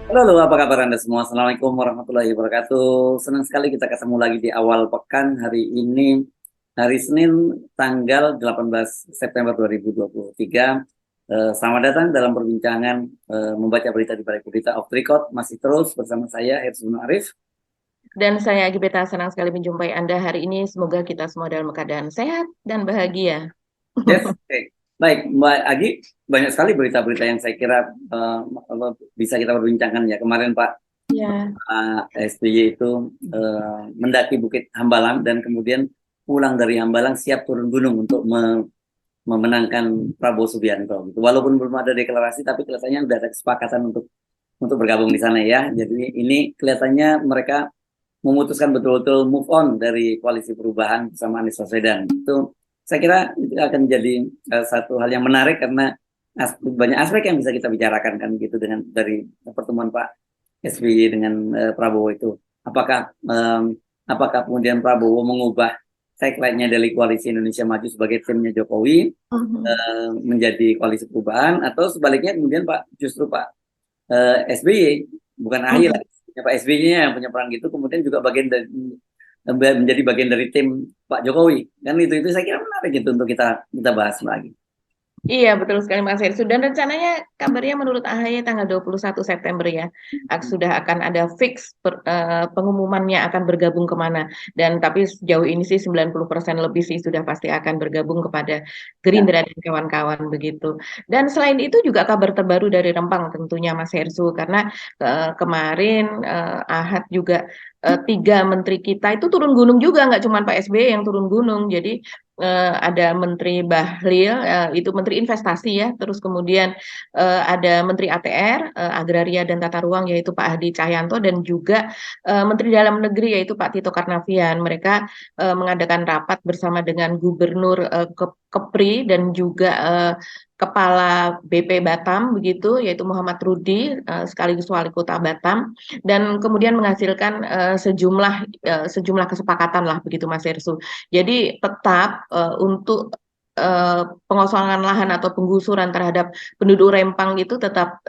Halo, halo, apa kabar Anda semua? Assalamualaikum warahmatullahi wabarakatuh. Senang sekali kita ketemu lagi di awal pekan hari ini, hari Senin, tanggal 18 September 2023. Selamat datang dalam perbincangan membaca berita di balik berita off the record. Masih terus bersama saya, Herzul Arif. Dan saya Gibeta senang sekali menjumpai Anda hari ini. Semoga kita semua dalam keadaan sehat dan bahagia. Yes, oke. Baik, Mbak Agi, banyak sekali berita-berita yang saya kira bisa kita perbincangkan ya. Kemarin Pak Ya, SBY itu mendaki Bukit Hambalang dan kemudian pulang dari Hambalang siap turun gunung untuk memenangkan Prabowo Subianto. Gitu. Walaupun belum ada deklarasi, tapi kelihatannya sudah ada kesepakatan untuk bergabung di sana ya. Jadi ini kelihatannya mereka memutuskan betul-betul move on dari koalisi perubahan bersama Anies Baswedan. Itu saya kira itu akan jadi satu hal yang menarik karena banyak aspek yang bisa kita bicarakan kan gitu dengan dari pertemuan Pak SBY dengan Prabowo itu. Apakah kemudian Prabowo mengubah tagline-nya dari koalisi Indonesia Maju sebagai timnya Jokowi mhm. menjadi koalisi perubahan atau sebaliknya kemudian Pak SBY bukan AHY Mhm. lagi Pak SBY-nya yang punya peran gitu kemudian juga menjadi bagian dari tim Pak Jokowi kan itu saya kira menarik itu untuk kita kita bahas lagi. Iya, betul sekali Mas Hersu. Dan rencananya kabarnya menurut AHY tanggal 21 September ya, sudah akan ada fix pengumumannya akan bergabung kemana. Dan tapi sejauh ini sih 90% lebih sih sudah pasti akan bergabung kepada Ya. Gerindra dan kawan-kawan begitu. Dan selain itu juga kabar terbaru dari Rempang tentunya Mas Hersu, karena kemarin Ahad juga tiga menteri kita itu turun gunung juga, nggak cuma Pak SBY yang turun gunung. Jadi ada Menteri Bahlil, itu Menteri Investasi ya, terus kemudian ada Menteri ATR, Agraria dan Tata Ruang yaitu Pak Hadi Cahyanto dan juga Menteri Dalam Negeri yaitu Pak Tito Karnavian. Mereka mengadakan rapat bersama dengan Gubernur Kepri dan juga Kepala BP Batam begitu yaitu Muhammad Rudi sekaligus Wali Kota Batam dan kemudian menghasilkan sejumlah kesepakatan lah begitu Mas Hersu. Jadi tetap untuk pengosongan lahan atau penggusuran terhadap penduduk Rempang itu tetap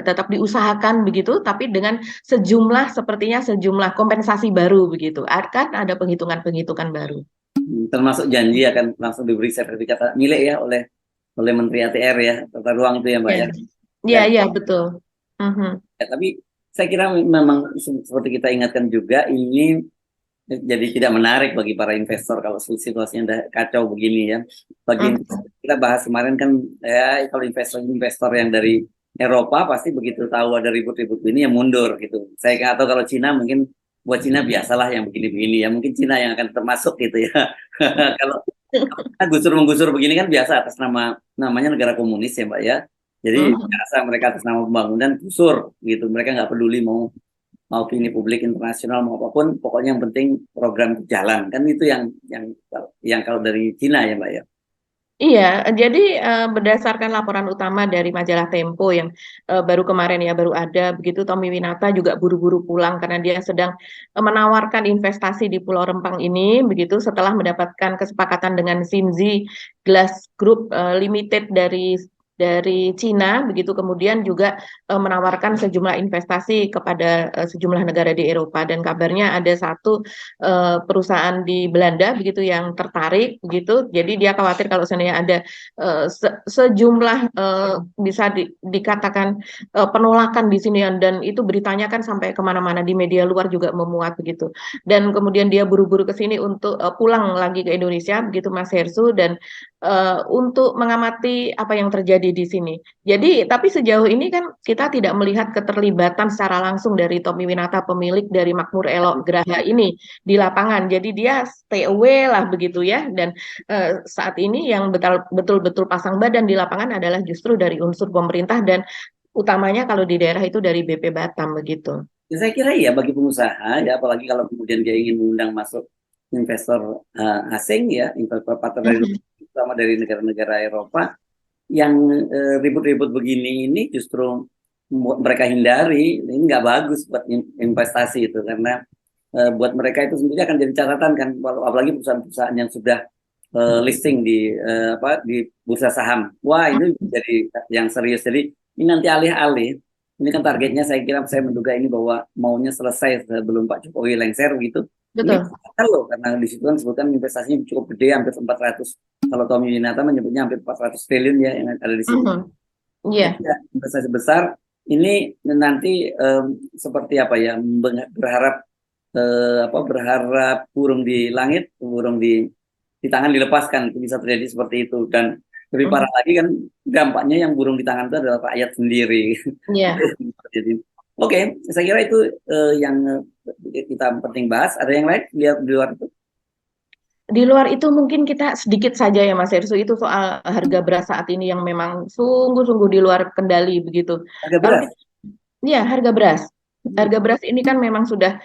tetap diusahakan begitu, tapi dengan sepertinya sejumlah kompensasi baru begitu. Akan ada penghitungan-penghitungan baru. Termasuk janji akan langsung diberi sertifikat milik ya oleh Menteri ATR ya tata ruang itu ya Mbak Ya, ya. ya, Dan ya betul. Mhm. ya, tapi saya kira memang seperti kita ingatkan juga ini jadi tidak menarik bagi para investor kalau situasinya udah kacau begini ya. Bagi Mhm. kita bahas kemarin kan ya kalau investor-investor yang dari Eropa pasti begitu tahu ada ribut-ribut ini yang mundur gitu. Saya nggak tahu kalau Cina mungkin buat Cina biasalah yang begini-begini ya. Mungkin Cina yang akan termasuk gitu ya. Kalau gusur menggusur begini kan biasa atas namanya negara komunis ya Mbak ya. Jadi Mhm. biasa mereka atas nama pembangunan gusur gitu. Mereka nggak peduli mau opini publik internasional mau apapun, pokoknya yang penting program jalan kan itu yang kalau dari Cina ya Mbak ya. Iya, jadi berdasarkan laporan utama dari majalah Tempo yang baru kemarin ya baru ada begitu Tommy Winata juga buru-buru pulang karena dia sedang menawarkan investasi di Pulau Rempang ini begitu setelah mendapatkan kesepakatan dengan Xinzi Glass Group Limited dari Cina begitu kemudian juga menawarkan sejumlah investasi kepada sejumlah negara di Eropa dan kabarnya ada satu perusahaan di Belanda begitu yang tertarik begitu. Jadi dia khawatir kalau seandainya ada sejumlah bisa dikatakan penolakan di sini dan itu beritanya kan sampai kemana-mana di media luar juga memuat begitu. Dan kemudian dia buru-buru ke sini untuk pulang lagi ke Indonesia begitu Mas Hersu dan untuk mengamati apa yang terjadi di sini. Jadi, tapi sejauh ini kan kita tidak melihat keterlibatan secara langsung dari Tommy Winata, pemilik dari Makmur Elok Graha ini di lapangan. Jadi dia stay away lah begitu ya. Dan saat ini yang betul-betul pasang badan di lapangan adalah justru dari unsur pemerintah dan utamanya kalau di daerah itu dari BP Batam begitu. Ya, saya kira iya bagi pengusaha ya apalagi kalau kemudian dia ingin mengundang masuk investor asing ya investor partner dari Mhm. sama dari negara-negara Eropa yang ribut-ribut begini ini justru mereka hindari ini nggak bagus buat investasi itu karena buat mereka itu sendiri akan jadi catatan kan apalagi perusahaan-perusahaan yang sudah listing di bursa saham. Wah, ini jadi yang serius. Jadi ini nanti alih-alih ini kan targetnya saya kira saya menduga ini bahwa maunya selesai sebelum Pak Jokowi lengser gitu. Ini Betul. fatal loh karena di situ kan sebutkan investasinya cukup gede hampir 400, kalau Tommy Winata menyebutnya hampir 400 triliun ya yang ada di situ. Mhm. Iya. Jadi ya, investasi besar ini nanti seperti apa ya, berharap berharap burung di langit, burung di tangan dilepaskan, itu bisa terjadi seperti itu. Dan lebih parah Mhm. lagi kan dampaknya yang burung di tangan itu adalah rakyat sendiri. Iya. Jadi, oke, saya kira itu yang kita penting bahas. Ada yang lain lihat di luar itu? Di luar itu mungkin kita sedikit saja ya Mas Hersu, itu soal harga beras saat ini yang memang sungguh-sungguh di luar kendali begitu. Harga Kalau beras. kita, ya harga beras. Hmm. Harga beras ini kan memang sudah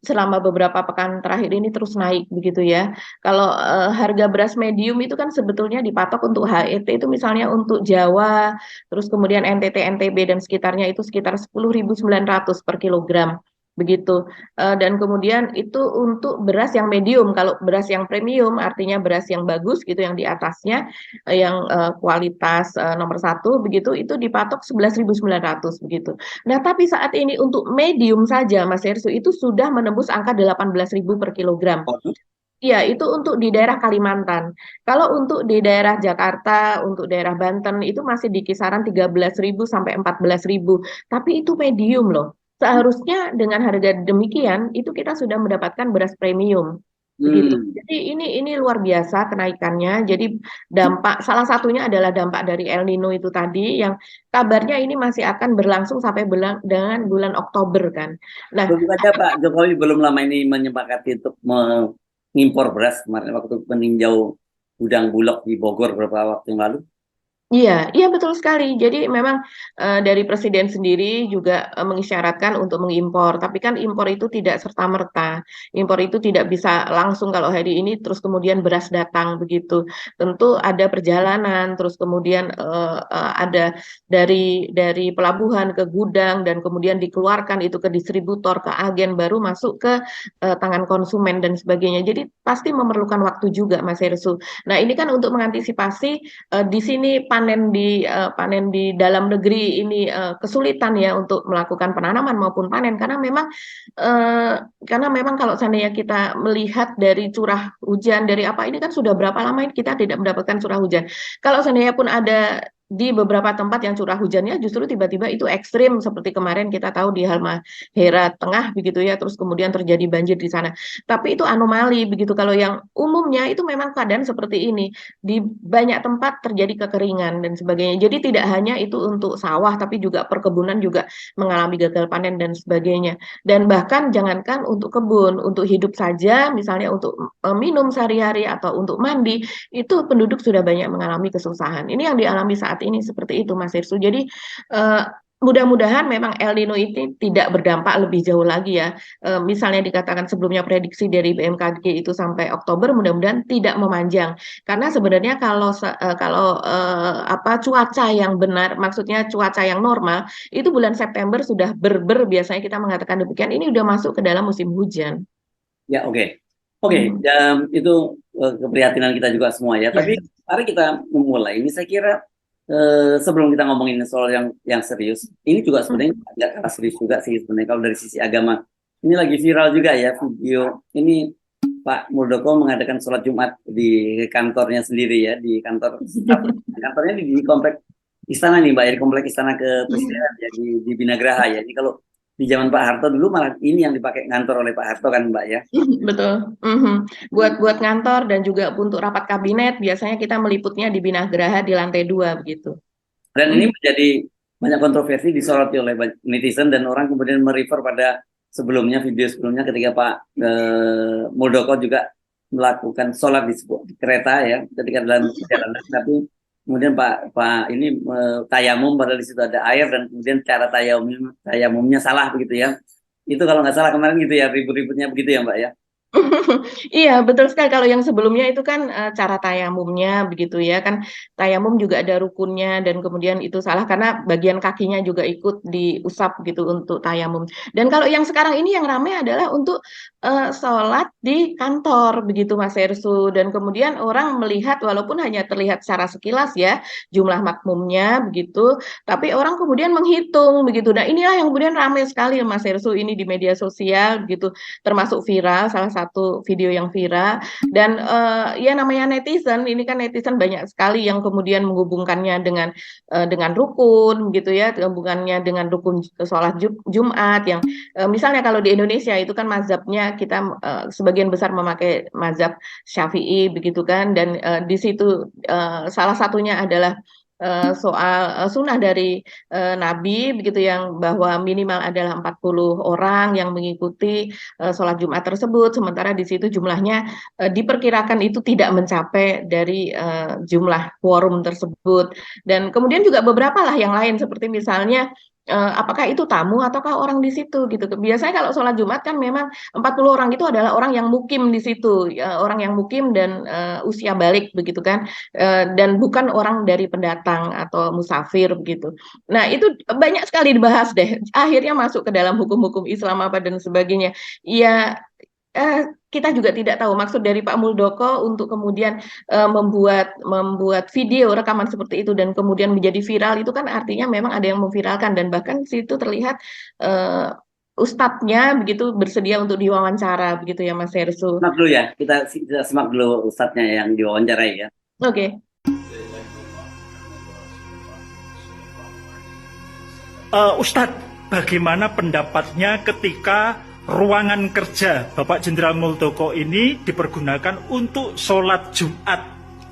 selama beberapa pekan terakhir ini terus naik begitu ya. Kalau harga beras medium itu kan sebetulnya dipatok untuk HET itu misalnya untuk Jawa, terus kemudian NTT, NTB dan sekitarnya itu sekitar 10.900 per kilogram begitu. Dan kemudian itu untuk beras yang medium. Kalau beras yang premium artinya beras yang bagus gitu yang di atasnya yang kualitas nomor satu begitu itu dipatok 11.900 begitu. Nah, tapi saat ini untuk medium saja, Mas Hersu, itu sudah menembus angka 18.000 per kilogram. Iya, itu untuk di daerah Kalimantan. Kalau untuk di daerah Jakarta, untuk daerah Banten, itu masih di kisaran 13.000 sampai 14.000. Tapi itu medium loh. Seharusnya dengan harga demikian, itu kita sudah mendapatkan beras premium. Begitu. Hmm. Jadi ini luar biasa kenaikannya. Jadi dampak salah satunya adalah dampak dari El Nino itu tadi yang kabarnya ini masih akan berlangsung sampai dengan bulan Oktober kan. Nah, Tentu saja Pak Jokowi belum lama ini menyepakati untuk mengimpor beras kemarin waktu meninjau gudang Bulog di Bogor beberapa waktu yang lalu. iya, iya betul sekali. Jadi memang dari presiden sendiri juga mengisyaratkan untuk mengimpor. Tapi kan impor itu tidak serta-merta. Impor itu tidak bisa langsung kalau hari ini terus kemudian beras datang begitu. Tentu ada perjalanan, terus kemudian ada dari pelabuhan ke gudang dan kemudian dikeluarkan itu ke distributor, ke agen baru masuk ke tangan konsumen dan sebagainya. Jadi pasti memerlukan waktu juga, Mas Hersu. Nah, ini kan untuk mengantisipasi di sini panen di dalam negeri ini kesulitan ya untuk melakukan penanaman maupun panen eh, karena memang kalau seandainya kita melihat dari curah hujan dari apa ini kan sudah berapa lama ini kita tidak mendapatkan curah hujan. Kalau seandainya pun ada di beberapa tempat yang curah hujannya justru tiba-tiba itu ekstrim seperti kemarin kita tahu di Halmahera Tengah begitu ya terus kemudian terjadi banjir di sana. Tapi itu anomali begitu kalau yang umumnya itu memang keadaan seperti ini di banyak tempat terjadi kekeringan dan sebagainya. Jadi tidak hanya itu untuk sawah, tapi juga perkebunan juga mengalami gagal panen dan sebagainya. Dan bahkan jangankan untuk kebun, untuk hidup saja, misalnya untuk minum sehari-hari atau untuk mandi, itu penduduk sudah banyak mengalami kesusahan. Ini yang dialami saat ini seperti itu, Mas Irsu. Jadi eh, mudah-mudahan memang El Nino ini tidak berdampak lebih jauh lagi ya. Misalnya dikatakan sebelumnya prediksi dari BMKG itu sampai Oktober, mudah-mudahan tidak memanjang. Karena sebenarnya kalau cuaca yang benar, maksudnya cuaca yang normal, itu bulan September sudah biasanya kita mengatakan demikian. Ini udah masuk ke dalam musim hujan. Ya, oke. Oke, Mhm. itu keprihatinan kita juga semua ya. Ya, Tapi mari kita memulai. Ini saya kira sebelum kita ngomongin soal yang serius, ini juga sebenarnya Mhm. nggak kalah serius juga sih sebenarnya kalau dari sisi agama. Ini lagi viral juga ya video. Ini Pak Muldoko mengadakan sholat Jumat di kantornya sendiri ya, di kantor staf. Kantornya di komplek istana nih, Mbak, ya, di komplek istana kepresidenan ya di Binagraha ya. Ini kalau di zaman Pak Harto dulu malah ini yang dipakai ngantor oleh Pak Harto kan, Mbak ya. Betul. Mhm. Buat ngantor dan juga untuk rapat kabinet biasanya kita meliputnya di Binagraha di lantai 2 begitu. Dan ini Mhm. menjadi banyak kontroversi disoroti oleh netizen dan orang kemudian merefer pada sebelumnya video sebelumnya ketika Pak Muldoko juga melakukan sholat di kereta ya ketika dalam perjalanan, tapi kemudian Pak ini tayamum padahal di situ ada air dan kemudian cara tayamumnya salah begitu ya. Itu kalau nggak salah kemarin gitu ya, ribut-ributnya begitu ya Mbak ya. Iya, betul sekali. Kalau yang sebelumnya itu kan cara tayamumnya begitu ya kan. Tayamum juga ada rukunnya dan kemudian itu salah karena bagian kakinya juga ikut diusap gitu untuk tayamum. Dan kalau yang sekarang ini yang ramai adalah untuk sholat di kantor begitu Mas Ersu. Dan kemudian orang melihat walaupun hanya terlihat secara sekilas ya jumlah makmumnya begitu, tapi orang kemudian menghitung begitu. Nah inilah yang kemudian ramai sekali Mas Ersu ini di media sosial begitu termasuk viral, salah satu video yang viral. Dan ya namanya netizen, ini kan netizen banyak sekali yang kemudian menghubungkannya dengan rukun gitu ya, hubungannya dengan rukun sholat Jumat yang misalnya kalau di Indonesia itu kan mazhabnya kita sebagian besar memakai mazhab Syafi'i begitu kan, dan di situ salah satunya adalah soal sunnah dari Nabi begitu yang bahwa minimal adalah 40 orang yang mengikuti sholat Jumat tersebut, sementara di situ jumlahnya diperkirakan itu tidak mencapai dari jumlah quorum tersebut. Dan kemudian juga beberapa lah yang lain seperti misalnya apakah itu tamu ataukah orang di situ gitu. Biasanya kalau sholat Jumat kan memang 40 orang itu adalah orang yang mukim di situ, orang yang mukim dan usia balik begitu kan. Dan bukan orang dari pendatang atau musafir begitu. Nah, itu banyak sekali dibahas deh. Akhirnya masuk ke dalam hukum-hukum Islam apa dan sebagainya. Ya, kita juga tidak tahu maksud dari Pak Muldoko untuk kemudian membuat video rekaman seperti itu dan kemudian menjadi viral itu kan artinya memang ada yang memviralkan dan bahkan situ terlihat uh, ustadznya begitu bersedia untuk diwawancara begitu ya Mas Hersu. Simak dulu ya, kita simak dulu ustadznya yang diwawancarai ya. Oke. Ustadz, bagaimana pendapatnya ketika ruangan kerja Bapak Jenderal Muldoko ini dipergunakan untuk sholat Jumat?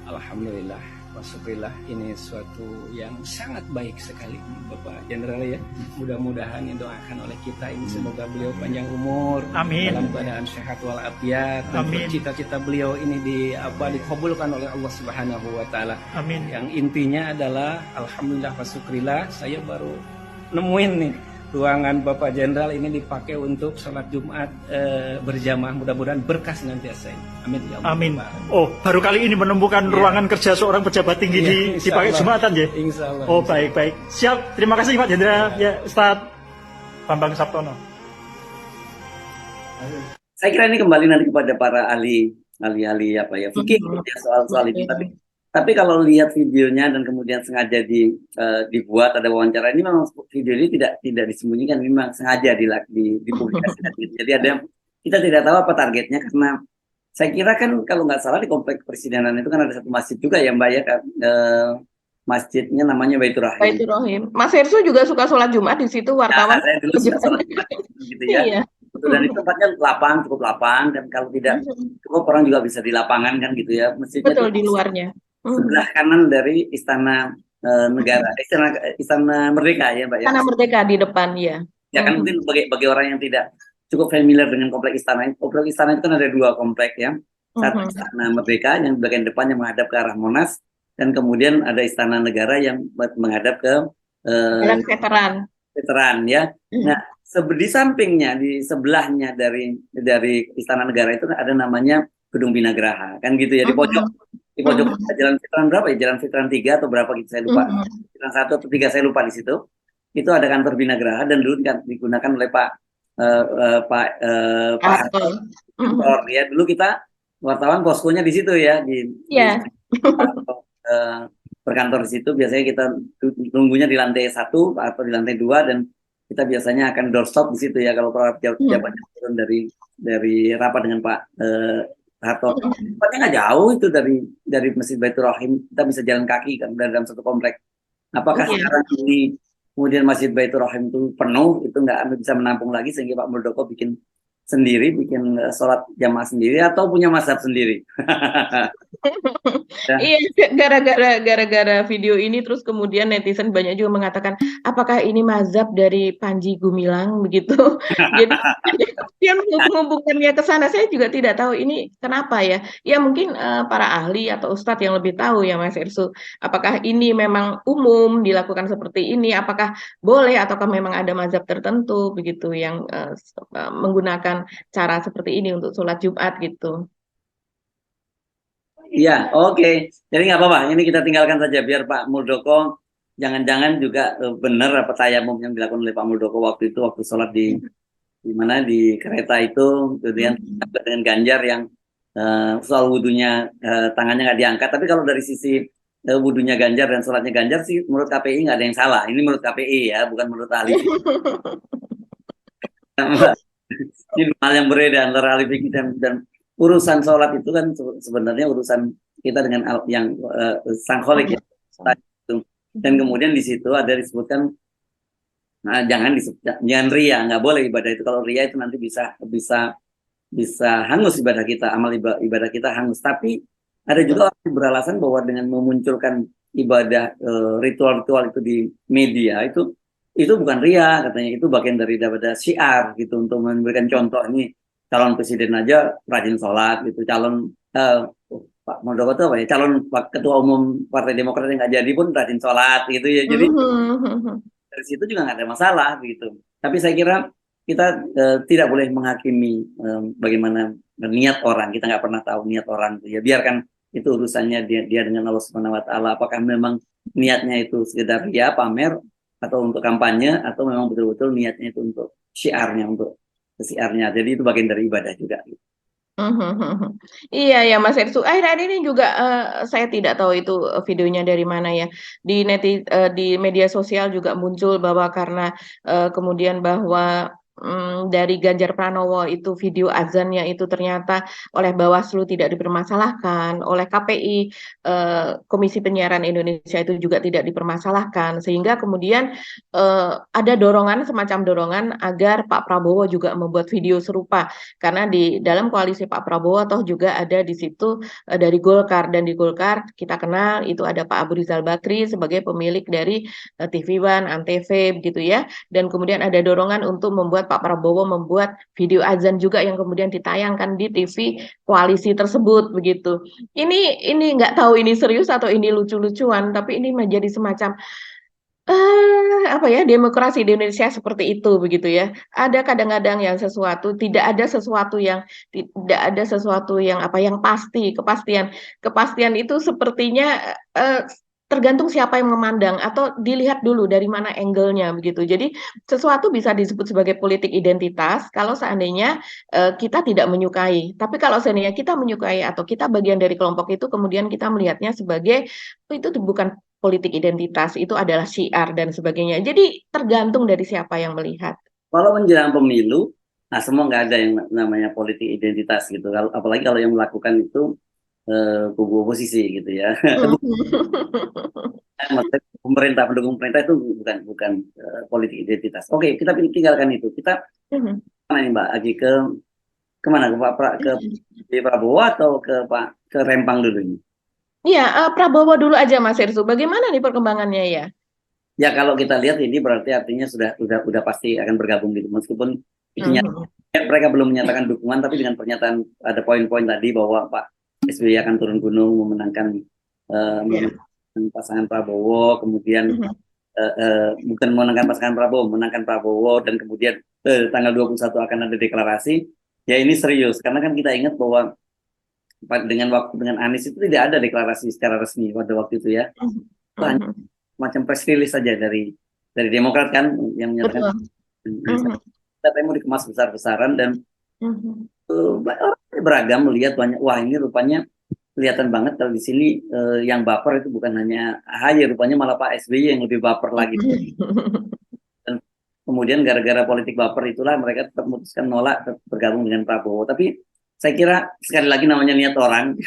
Alhamdulillah, wasyukurillah, ini suatu yang sangat baik sekali Bapak Jenderal ya. Mudah-mudahan yang doakan oleh kita ini semoga beliau panjang umur, Amin. dalam keadaan sehat walafiat, dan Amin. cita-cita beliau ini dikabulkan oleh Allah Subhanahu wa taala. Amin. Yang intinya adalah alhamdulillah wasyukurillah, saya baru nemuin nih ruangan Bapak Jenderal ini dipakai untuk sholat Jumat berjamaah, mudah-mudahan berkah senantiasa. Amin ya Allah. Amin. Oh, baru kali ini menemukan ruangan kerja seorang pejabat tinggi dipakai Jumatan ya? Insya Allah. Oh, baik-baik. Siap. Terima kasih Pak Jenderal. Ya, Ustadz Bambang Sabtono. Saya kira ini kembali nanti kepada para ahli apa ya fikih ya, soal ini. Tapi kalau lihat videonya dan kemudian sengaja dibuat ada wawancara ini, memang video ini tidak disembunyikan, memang sengaja dipublikasikan. Jadi kita tidak tahu apa targetnya, karena saya kira kan kalau nggak salah di komplek Presidenan itu kan ada satu masjid juga ya Mbak ya, masjidnya namanya Baitur Rahim. Baitur Rahim. Mas Hersu juga suka sholat Jumat di situ, wartawan. Ya, saya dulu suka sholat Jumat gitu ya. Iya. Dan itu tempatnya cukup lapang, dan kalau tidak cukup orang juga bisa di lapangan kan gitu ya. Masjidnya betul di luarnya. Sebelah kanan dari Istana Negara, Istana Merdeka ya Mbak ya. Istana Merdeka di depan ya. Ya kan mungkin bagi orang yang tidak cukup familiar dengan komplek istana itu kan ada dua komplek ya. Satu Istana Merdeka yang bagian depan yang menghadap ke arah Monas, dan kemudian ada Istana Negara yang menghadap ke Jalan Veteran ya. Nah, di sampingnya, di sebelahnya dari Istana Negara itu ada namanya Gedung Binagraha kan gitu ya, di pojok Jalan Veteran berapa ya? Jalan Veteran 3 atau berapa gitu saya lupa. Veteran 1 atau 3 saya lupa di situ. Itu ada kantor Binagraha dan dulu digunakan oleh Pak Harto. Ya, dulu kita wartawan poskonya di situ ya, di berkantor di situ. Biasanya kita tunggunya di lantai 1 atau di lantai 2, dan kita biasanya akan doorstop di situ ya kalau pejabatnya turun dari rapat dengan Pak Harto. Tempatnya nggak jauh itu dari Masjid Baitur Rahim, kita bisa jalan kaki kan dari dalam satu komplek. Apakah sekarang ini kemudian Masjid Baitur Rahim itu penuh, itu nggak bisa menampung lagi sehingga Pak Muldoko bikin sholat jamaah sendiri atau punya mazhab sendiri? Iya, gara-gara video ini terus kemudian netizen banyak juga mengatakan apakah ini mazhab dari Panji Gumilang begitu. Jadi dia menghubungkannya ke sana. Saya juga tidak tahu ini kenapa ya. Ya mungkin para ahli atau ustadz yang lebih tahu ya Mas Irsu. Apakah ini memang umum dilakukan seperti ini? Apakah boleh ataukah memang ada mazhab tertentu begitu yang menggunakan menggunakan cara seperti ini untuk sholat Jumat gitu. Iya, oke. Jadi nggak apa-apa. Ini kita tinggalkan saja biar Pak Muldoko jangan-jangan juga benar apa tayamum yang dilakukan oleh Pak Muldoko waktu itu waktu sholat di mana di kereta itu, kemudian dengan Ganjar yang soal wudhunya tangannya nggak diangkat. Tapi kalau dari sisi wudhunya Ganjar dan sholatnya Ganjar sih menurut KPI nggak ada yang salah. Ini menurut KPI ya, bukan menurut ahli fikih. Ini hal yang berbeda antara ahli fikih dan urusan sholat itu kan sebenarnya urusan kita dengan yang sang kholik ya. Dan kemudian di situ ada disebutkan jangan ria, nggak boleh ibadah itu. Kalau ria itu nanti bisa hangus ibadah kita, amal ibadah kita hangus. Tapi ada juga orang yang beralasan bahwa dengan memunculkan ibadah ritual-ritual itu di media itu bukan ria, katanya itu bagian daripada syiar gitu, untuk memberikan contoh. Ini calon presiden aja rajin sholat gitu, calon Pak Muldoko itu apa ya, calon ketua umum Partai Demokrat yang nggak jadi pun rajin sholat gitu ya. Jadi dari situ juga nggak ada masalah gitu. Tapi saya kira kita tidak boleh menghakimi bagaimana niat orang. Kita nggak pernah tahu niat orang itu ya. Biarkan itu urusannya dia dengan Allah Subhanahu Wa Taala. Apakah memang niatnya itu sekedar ria, pamer, atau untuk kampanye, atau memang betul-betul niatnya itu untuk syiarnya, untuk siarnya. Jadi itu bagian dari ibadah juga. Iya ya Mas Ersu. Akhir-akhir ini juga saya tidak tahu itu videonya dari mana ya. Di media sosial juga muncul bahwa karena kemudian bahwa dari Ganjar Pranowo itu video azannya itu ternyata oleh Bawaslu tidak dipermasalahkan, oleh KPI Komisi Penyiaran Indonesia itu juga tidak dipermasalahkan, sehingga kemudian ada semacam dorongan agar Pak Prabowo juga membuat video serupa, karena di dalam koalisi Pak Prabowo toh juga ada di situ dari Golkar, dan di Golkar kita kenal itu ada Pak Abu Rizal Bakri sebagai pemilik dari TV One, Antv begitu ya, dan kemudian ada dorongan untuk membuat Pak Prabowo membuat video azan juga yang kemudian ditayangkan di TV koalisi tersebut begitu. Ini nggak tahu ini serius atau ini lucu-lucuan, tapi ini menjadi semacam apa ya, demokrasi di Indonesia seperti itu begitu ya. Ada kadang-kadang yang tidak ada sesuatu yang apa yang pasti, kepastian itu sepertinya tergantung siapa yang memandang atau dilihat dulu dari mana angle-nya begitu. Jadi sesuatu bisa disebut sebagai politik identitas kalau seandainya kita tidak menyukai. Tapi kalau seandainya kita menyukai atau kita bagian dari kelompok itu, kemudian kita melihatnya sebagai itu bukan politik identitas, itu adalah syiar dan sebagainya. Jadi tergantung dari siapa yang melihat. Kalau menjelang pemilu, nah semua nggak ada yang namanya politik identitas gitu. Apalagi kalau yang melakukan itu kubu oposisi gitu ya. Maksudnya pendukung pemerintah itu bukan politik identitas. Oke, kita tinggalkan itu. Kita mana nih Mbak Agi, kemana, ke Prabowo atau ke Rempang dulu ini? Iya, Prabowo dulu aja Mas Ersu. Bagaimana nih perkembangannya ya? Ya kalau kita lihat ini berarti artinya sudah pasti akan bergabung gitu. Meskipun itu mereka belum menyatakan dukungan, tapi dengan pernyataan ada poin-poin tadi bahwa Pak SBY akan turun gunung memenangkan pasangan Prabowo, kemudian bukan menangkan Prabowo, dan kemudian tanggal 21 akan ada deklarasi. Ya ini serius, karena kan kita ingat bahwa dengan Anies itu tidak ada deklarasi secara resmi pada waktu itu ya. Hanya macam press release saja dari Demokrat kan yang menyatakan kita mau dikemas besar-besaran, dan orang beragam melihat banyak, wah ini rupanya kelihatan banget kalau di sini yang baper itu bukan hanya AHY, rupanya malah Pak SBY yang lebih baper lagi. Dan kemudian gara-gara politik baper itulah mereka tetap memutuskan nolak bergabung dengan Prabowo. Tapi saya kira sekali lagi namanya niat orang,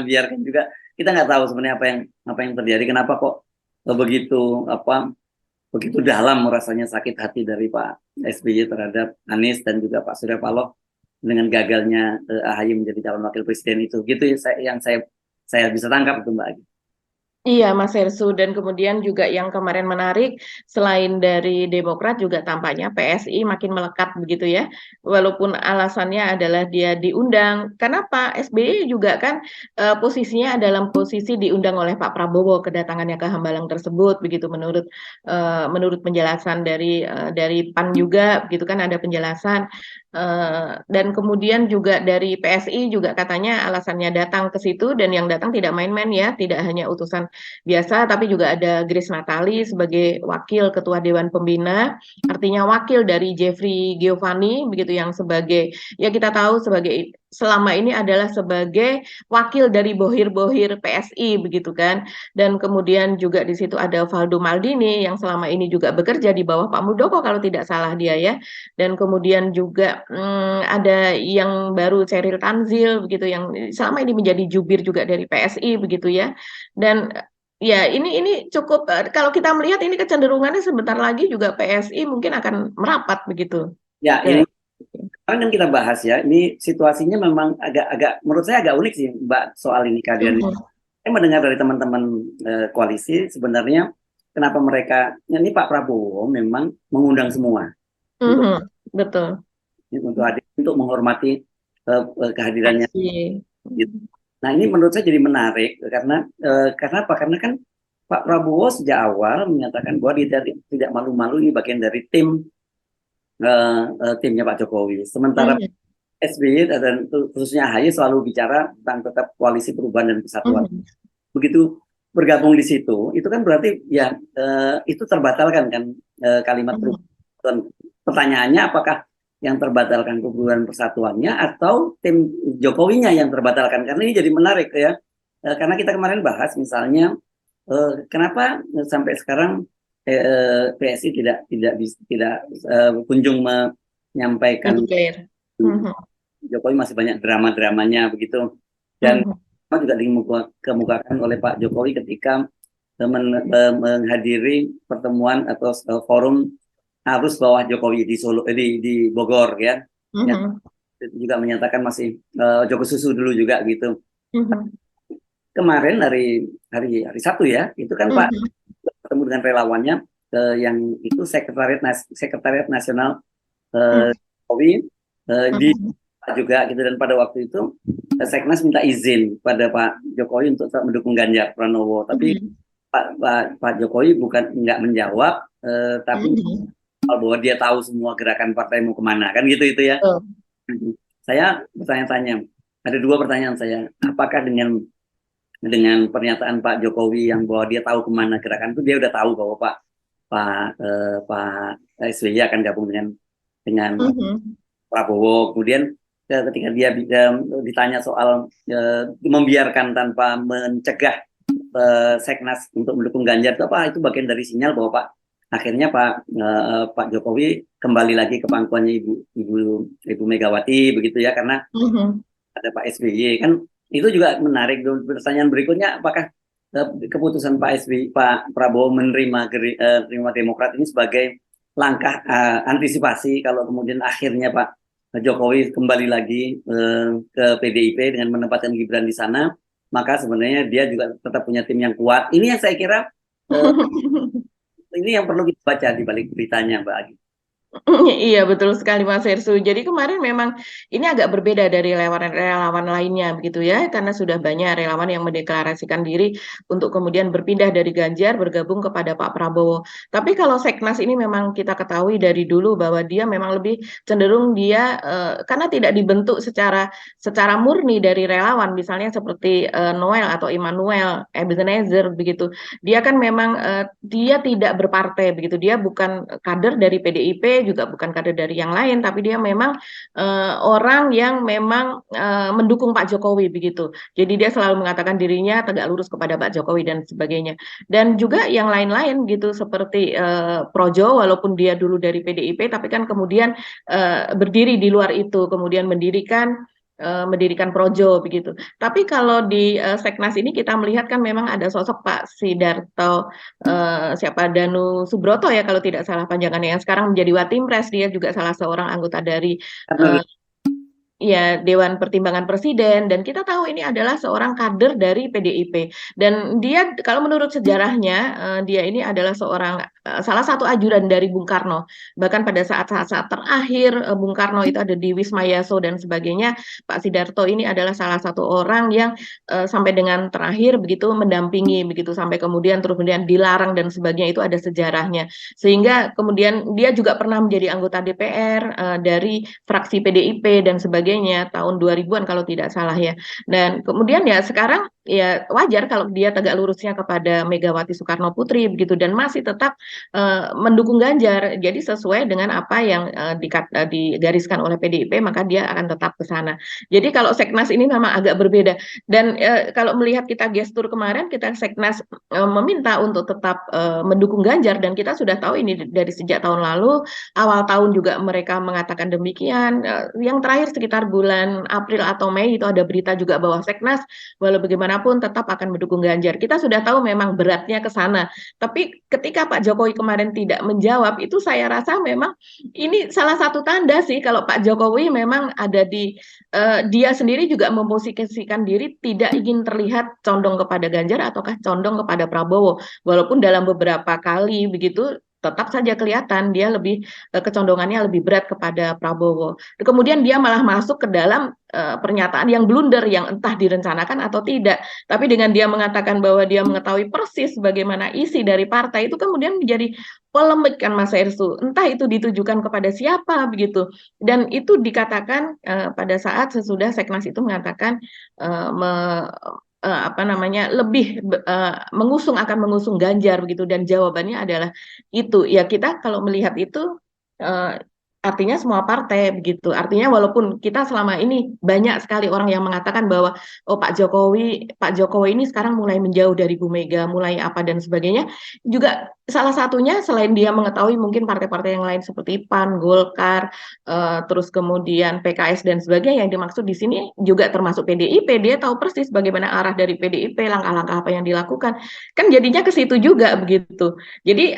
biarkan juga, kita nggak tahu sebenarnya apa yang terjadi, kenapa kok begitu dalam rasanya sakit hati dari Pak SBY terhadap Anies dan juga Pak Surya Paloh dengan gagalnya AHY menjadi calon wakil presiden itu, gitu yang saya bisa tangkap itu Mbak Agi. Iya Mas Hersu, dan kemudian juga yang kemarin menarik, selain dari Demokrat juga tampaknya PSI makin melekat begitu ya, walaupun alasannya adalah dia diundang, karena Pak SBY juga kan posisinya dalam posisi diundang oleh Pak Prabowo kedatangannya ke Hambalang tersebut begitu, menurut penjelasan dari PAN juga begitu kan, ada penjelasan Dan kemudian juga dari PSI juga katanya alasannya datang ke situ, dan yang datang tidak main-main ya, tidak hanya utusan biasa, tapi juga ada Grace Natali sebagai wakil ketua Dewan Pembina, artinya wakil dari Jeffrey Giovanni begitu, yang sebagai, ya kita tahu sebagai selama ini adalah sebagai wakil dari bohir-bohir PSI begitu kan. Dan kemudian juga di situ ada Valdo Maldini yang selama ini juga bekerja di bawah Pak Muldoko kalau tidak salah dia ya. Dan kemudian juga ada yang baru Ceril Tanzil begitu, yang selama ini menjadi jubir juga dari PSI begitu ya. Dan ya ini cukup, kalau kita melihat ini kecenderungannya sebentar lagi juga PSI mungkin akan merapat begitu. Ya, Ya. ini sekarang kan kita bahas ya, ini situasinya memang agak menurut saya agak unik sih Mbak soal ini kehadiran ini. Saya mendengar dari teman-teman koalisi sebenarnya kenapa mereka, ini Pak Prabowo memang mengundang semua untuk Betul. hadir, untuk menghormati kehadirannya. Iya. Gitu. Nah ini menurut saya jadi menarik karena apa? Karena kan Pak Prabowo sejak awal menyatakan bahwa dia tidak malu-malu, ini bagian dari timnya Pak Jokowi. Sementara SBY dan khususnya AHY selalu bicara tentang tetap koalisi perubahan dan persatuan. Begitu bergabung di situ, itu kan berarti ya itu terbatalkan kan kalimat perubahan. Pertanyaannya apakah yang terbatalkan perubahan persatuannya atau tim Jokowinya yang terbatalkan? Karena ini jadi menarik ya. Karena kita kemarin bahas misalnya kenapa sampai sekarang PSI tidak kunjung menyampaikan Jokowi, masih banyak drama-dramanya begitu, dan juga dikemukakan oleh Pak Jokowi ketika menghadiri pertemuan atau forum arus bawah Jokowi di Solo, di Bogor ya. Yang juga menyatakan masih Joko susu dulu juga gitu. Kemarin hari Sabtu ya, itu kan Pak bertemu dengan relawannya yang itu sekretariat nasional Jokowi di juga gitu, dan pada waktu itu Seknas minta izin pada Pak Jokowi untuk mendukung Ganjar Pranowo, tapi Pak Jokowi nggak menjawab, tapi bahwa dia tahu semua gerakan partai mau kemana kan gitu itu ya. Saya bertanya-tanya, ada dua pertanyaan saya, apakah dengan pernyataan Pak Jokowi yang bahwa dia tahu kemana gerakan itu, dia udah tahu bahwa Pak SBY akan gabung dengan Prabowo. Kemudian ketika dia ditanya soal membiarkan tanpa mencegah Seknas untuk mendukung Ganjar, itu bagian dari sinyal bahwa akhirnya Pak Jokowi kembali lagi ke pangkuannya Ibu Megawati begitu ya, karena ada Pak SBY kan. Itu juga menarik. Pertanyaan berikutnya, apakah keputusan Pak Prabowo menerima Demokrat ini sebagai langkah antisipasi kalau kemudian akhirnya Pak Jokowi kembali lagi ke PDIP dengan menempatkan Gibran di sana, maka sebenarnya dia juga tetap punya tim yang kuat. Ini yang saya kira ini yang perlu kita baca di balik beritanya, Mbak Agi. Iya betul sekali Mas Hersu. Jadi kemarin memang ini agak berbeda dari relawan lainnya begitu ya, karena sudah banyak relawan yang mendeklarasikan diri untuk kemudian berpindah dari Ganjar bergabung kepada Pak Prabowo. Tapi kalau Seknas ini memang kita ketahui dari dulu bahwa dia memang lebih cenderung dia karena tidak dibentuk secara murni dari relawan, misalnya seperti Noel atau Immanuel Ebenezer begitu. Dia kan memang dia tidak berpartai begitu. Dia bukan kader dari PDIP, juga bukan kader dari yang lain, tapi dia memang orang yang memang mendukung Pak Jokowi begitu. Jadi dia selalu mengatakan dirinya tegak lurus kepada Pak Jokowi dan sebagainya. Dan juga yang lain-lain gitu seperti Projo, walaupun dia dulu dari PDIP, tapi kan kemudian berdiri di luar itu, kemudian mendirikan Projo begitu. Tapi kalau di Seknas ini kita melihat kan memang ada sosok Pak Sidarto Danu Subroto ya kalau tidak salah panjangannya, yang sekarang menjadi Watimpres. Dia juga salah seorang anggota dari ya Dewan Pertimbangan Presiden, dan kita tahu ini adalah seorang kader dari PDIP, dan dia kalau menurut sejarahnya dia ini adalah seorang salah satu ajudan dari Bung Karno. Bahkan pada saat-saat terakhir Bung Karno itu ada di Wisma Yaso dan sebagainya, Pak Sidarto ini adalah salah satu orang yang sampai dengan terakhir begitu mendampingi begitu sampai kemudian terus kemudian dilarang dan sebagainya, itu ada sejarahnya. Sehingga kemudian dia juga pernah menjadi anggota DPR dari fraksi PDIP dan sebagainya tahun 2000-an kalau tidak salah ya. Dan kemudian ya sekarang ya wajar kalau dia tegak lurusnya kepada Megawati Soekarno Putri begitu dan masih tetap mendukung Ganjar. Jadi sesuai dengan apa yang digariskan oleh PDIP, maka dia akan tetap ke sana. Jadi kalau Seknas ini memang agak berbeda. Dan kalau melihat kita gestur kemarin, kita Seknas meminta untuk tetap mendukung Ganjar, dan kita sudah tahu ini dari sejak tahun lalu, awal tahun juga mereka mengatakan demikian. Yang terakhir sekitar bulan April atau Mei itu ada berita juga bahwa Seknas walau bagaimanapun tetap akan mendukung Ganjar. Kita sudah tahu memang beratnya ke sana. Tapi ketika Pak Jokowi kemarin tidak menjawab, itu saya rasa memang ini salah satu tanda sih kalau Pak Jokowi memang ada di dia sendiri juga memposisikan diri tidak ingin terlihat condong kepada Ganjar ataukah condong kepada Prabowo. Walaupun dalam beberapa kali begitu tetap saja kelihatan dia lebih kecondongannya lebih berat kepada Prabowo. Kemudian dia malah masuk ke dalam pernyataan yang blunder yang entah direncanakan atau tidak. Tapi dengan dia mengatakan bahwa dia mengetahui persis bagaimana isi dari partai, itu kemudian menjadi polemik kan Mas Hersu. Entah itu ditujukan kepada siapa begitu. Dan itu dikatakan pada saat sesudah Seknas itu mengatakan lebih akan mengusung Ganjar begitu, dan jawabannya adalah itu ya. Kita kalau melihat itu artinya semua partai begitu. Artinya walaupun kita selama ini banyak sekali orang yang mengatakan bahwa oh Pak Jokowi ini sekarang mulai menjauh dari Bu Mega, mulai apa dan sebagainya, juga salah satunya selain dia mengetahui mungkin partai-partai yang lain seperti PAN, Golkar, terus kemudian PKS dan sebagainya, yang dimaksud di sini juga termasuk PDIP. Dia tahu persis bagaimana arah dari PDIP, langkah-langkah apa yang dilakukan. Kan jadinya ke situ juga begitu. Jadi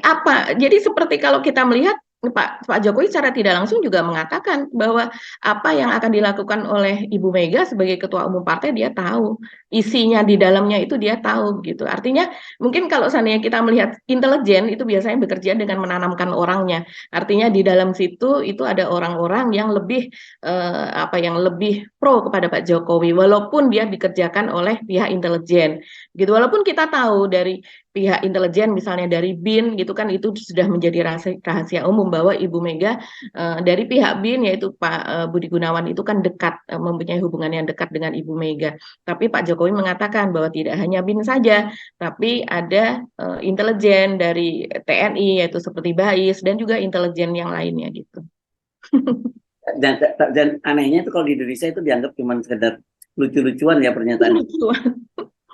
seperti kalau kita melihat Pak Jokowi secara tidak langsung juga mengatakan bahwa apa yang akan dilakukan oleh Ibu Mega sebagai ketua umum partai dia tahu, isinya di dalamnya itu dia tahu gitu. Artinya mungkin kalau seandainya kita melihat intelijen itu biasanya bekerja dengan menanamkan orangnya. Artinya di dalam situ itu ada orang-orang yang lebih lebih pro kepada Pak Jokowi walaupun dia dikerjakan oleh pihak intelijen. Gitu. Walaupun kita tahu dari pihak intelijen misalnya dari BIN gitu kan, itu sudah menjadi rahasia umum bahwa Ibu Mega dari pihak BIN yaitu Pak Budi Gunawan itu kan dekat, mempunyai hubungan yang dekat dengan Ibu Mega. Tapi Pak Jokowi mengatakan bahwa tidak hanya BIN saja, tapi ada intelijen dari TNI yaitu seperti BAIS dan juga intelijen yang lainnya gitu. Dan anehnya itu kalau di Indonesia itu dianggap cuma sekedar lucu-lucuan ya pernyataan.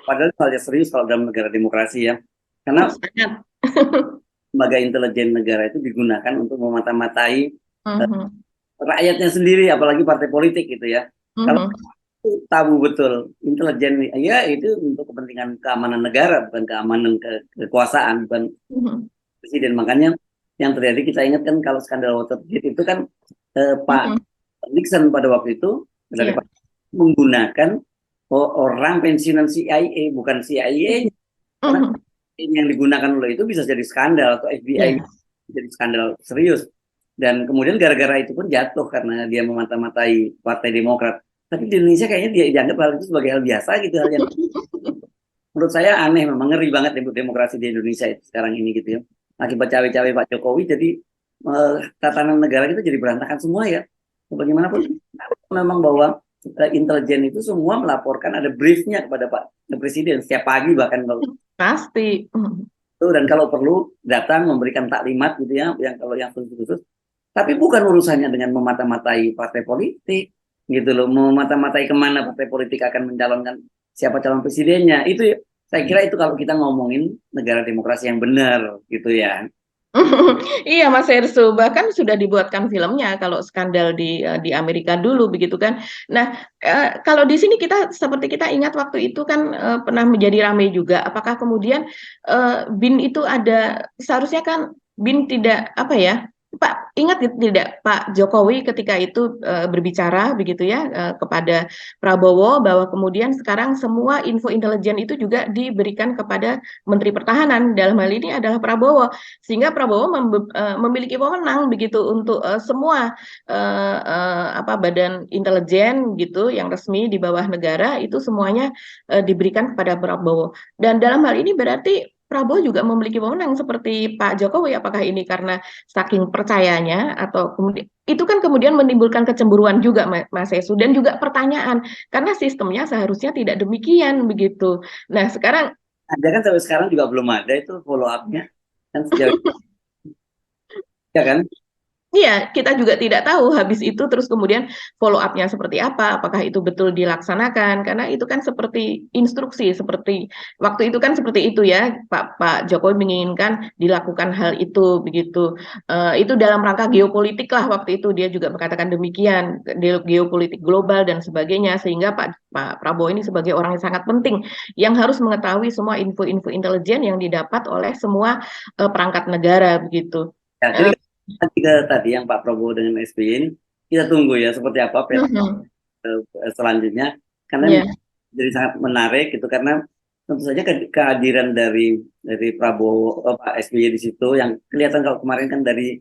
Padahal hal yang serius kalau dalam negara demokrasi ya. Karena lembaga intelijen negara itu digunakan untuk memata-matai rakyatnya sendiri, apalagi partai politik gitu ya. Kalau tabu betul intelijen ya itu untuk kepentingan keamanan negara, bukan keamanan kekuasaan, bukan presiden. Makanya yang terjadi kita ingat kan kalau skandal Watergate itu kan Pak Nixon pada waktu itu dari menggunakan orang pensiunan CIA, bukan CIA. Karena yang digunakan oleh itu bisa jadi skandal, atau FBI jadi skandal serius. Dan kemudian gara-gara itu pun jatuh karena dia memata-matai Partai Demokrat. Tapi di Indonesia kayaknya dia dianggap hal itu sebagai hal biasa gitu, hal yang menurut saya aneh, memang ngeri banget demokrasi di Indonesia itu sekarang ini gitu ya. Akibat cawe-cawe Pak Jokowi jadi tatanan negara kita jadi berantakan semua ya. Bagaimanapun memang bahwa intelijen itu semua melaporkan, ada briefnya kepada Pak Presiden setiap pagi bahkan kalau pasti. Dan kalau perlu datang memberikan taklimat gitu ya, yang kalau yang khusus-khusus. Tapi bukan urusannya dengan memata-matai partai politik gitu loh, memata-matai kemana partai politik akan mencalonkan siapa calon presidennya. Itu saya kira itu kalau kita ngomongin negara demokrasi yang benar gitu ya. Iya Mas Hersu, bahkan sudah dibuatkan filmnya kalau skandal di Amerika dulu begitu kan. Nah kalau di sini seperti kita ingat waktu itu kan pernah menjadi ramai juga. Apakah kemudian BIN itu seharusnya kan BIN tidak Pak, ingat tidak Pak Jokowi ketika itu berbicara begitu ya kepada Prabowo bahwa kemudian sekarang semua info intelijen itu juga diberikan kepada Menteri Pertahanan, dalam hal ini adalah Prabowo, sehingga Prabowo memiliki wewenang begitu untuk semua badan intelijen gitu yang resmi di bawah negara itu semuanya diberikan kepada Prabowo. Dan dalam hal ini berarti Prabowo juga memiliki wewenang seperti Pak Jokowi. Apakah ini karena saking percayanya atau kemudian itu kan kemudian menimbulkan kecemburuan juga Mas Yesu, dan juga pertanyaan karena sistemnya seharusnya tidak demikian begitu. Nah sekarang Ada kan sampai sekarang juga belum ada itu follow up-nya kan sejauh ya kan. iya, kita juga tidak tahu habis itu terus kemudian follow up-nya seperti apa, apakah itu betul dilaksanakan, karena itu kan seperti instruksi, seperti waktu itu kan seperti itu ya, Pak Jokowi menginginkan dilakukan hal itu, begitu. Itu dalam rangka geopolitik lah waktu itu dia juga mengatakan demikian, geopolitik global dan sebagainya, sehingga Pak Prabowo ini sebagai orang yang sangat penting, yang harus mengetahui semua info-info intelijen yang didapat oleh semua perangkat negara, begitu. Ya, jadi tadi yang Pak Prabowo dengan SBY ini kita tunggu ya seperti apa peta selanjutnya, karena Yeah. jadi sangat menarik gitu, karena tentu saja kehadiran dari Prabowo, Pak SBY di situ yang kelihatan, kalau kemarin kan dari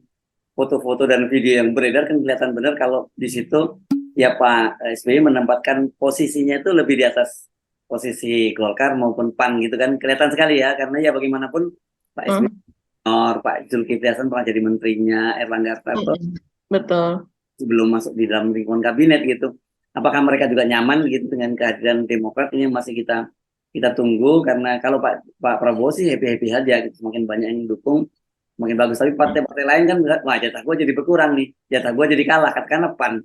foto-foto dan video yang beredar kan kelihatan benar kalau di situ ya Pak SBY menempatkan posisinya itu lebih di atas posisi Golkar maupun PAN gitu kan, kelihatan sekali ya, karena ya bagaimanapun Pak SBY Pak Zulkifli Hasan pernah jadi menterinya Erlangga Hartarto Betul. sebelum masuk di dalam lingkungan kabinet gitu. Apakah mereka juga nyaman gitu dengan kehadiran Demokrat? Ini masih kita tunggu, karena kalau Pak Prabowo sih happy aja gitu. Semakin banyak yang dukung semakin bagus, tapi partai-partai lain kan wah jatah gue jadi berkurang nih, jatah gue jadi kalah, karena PAN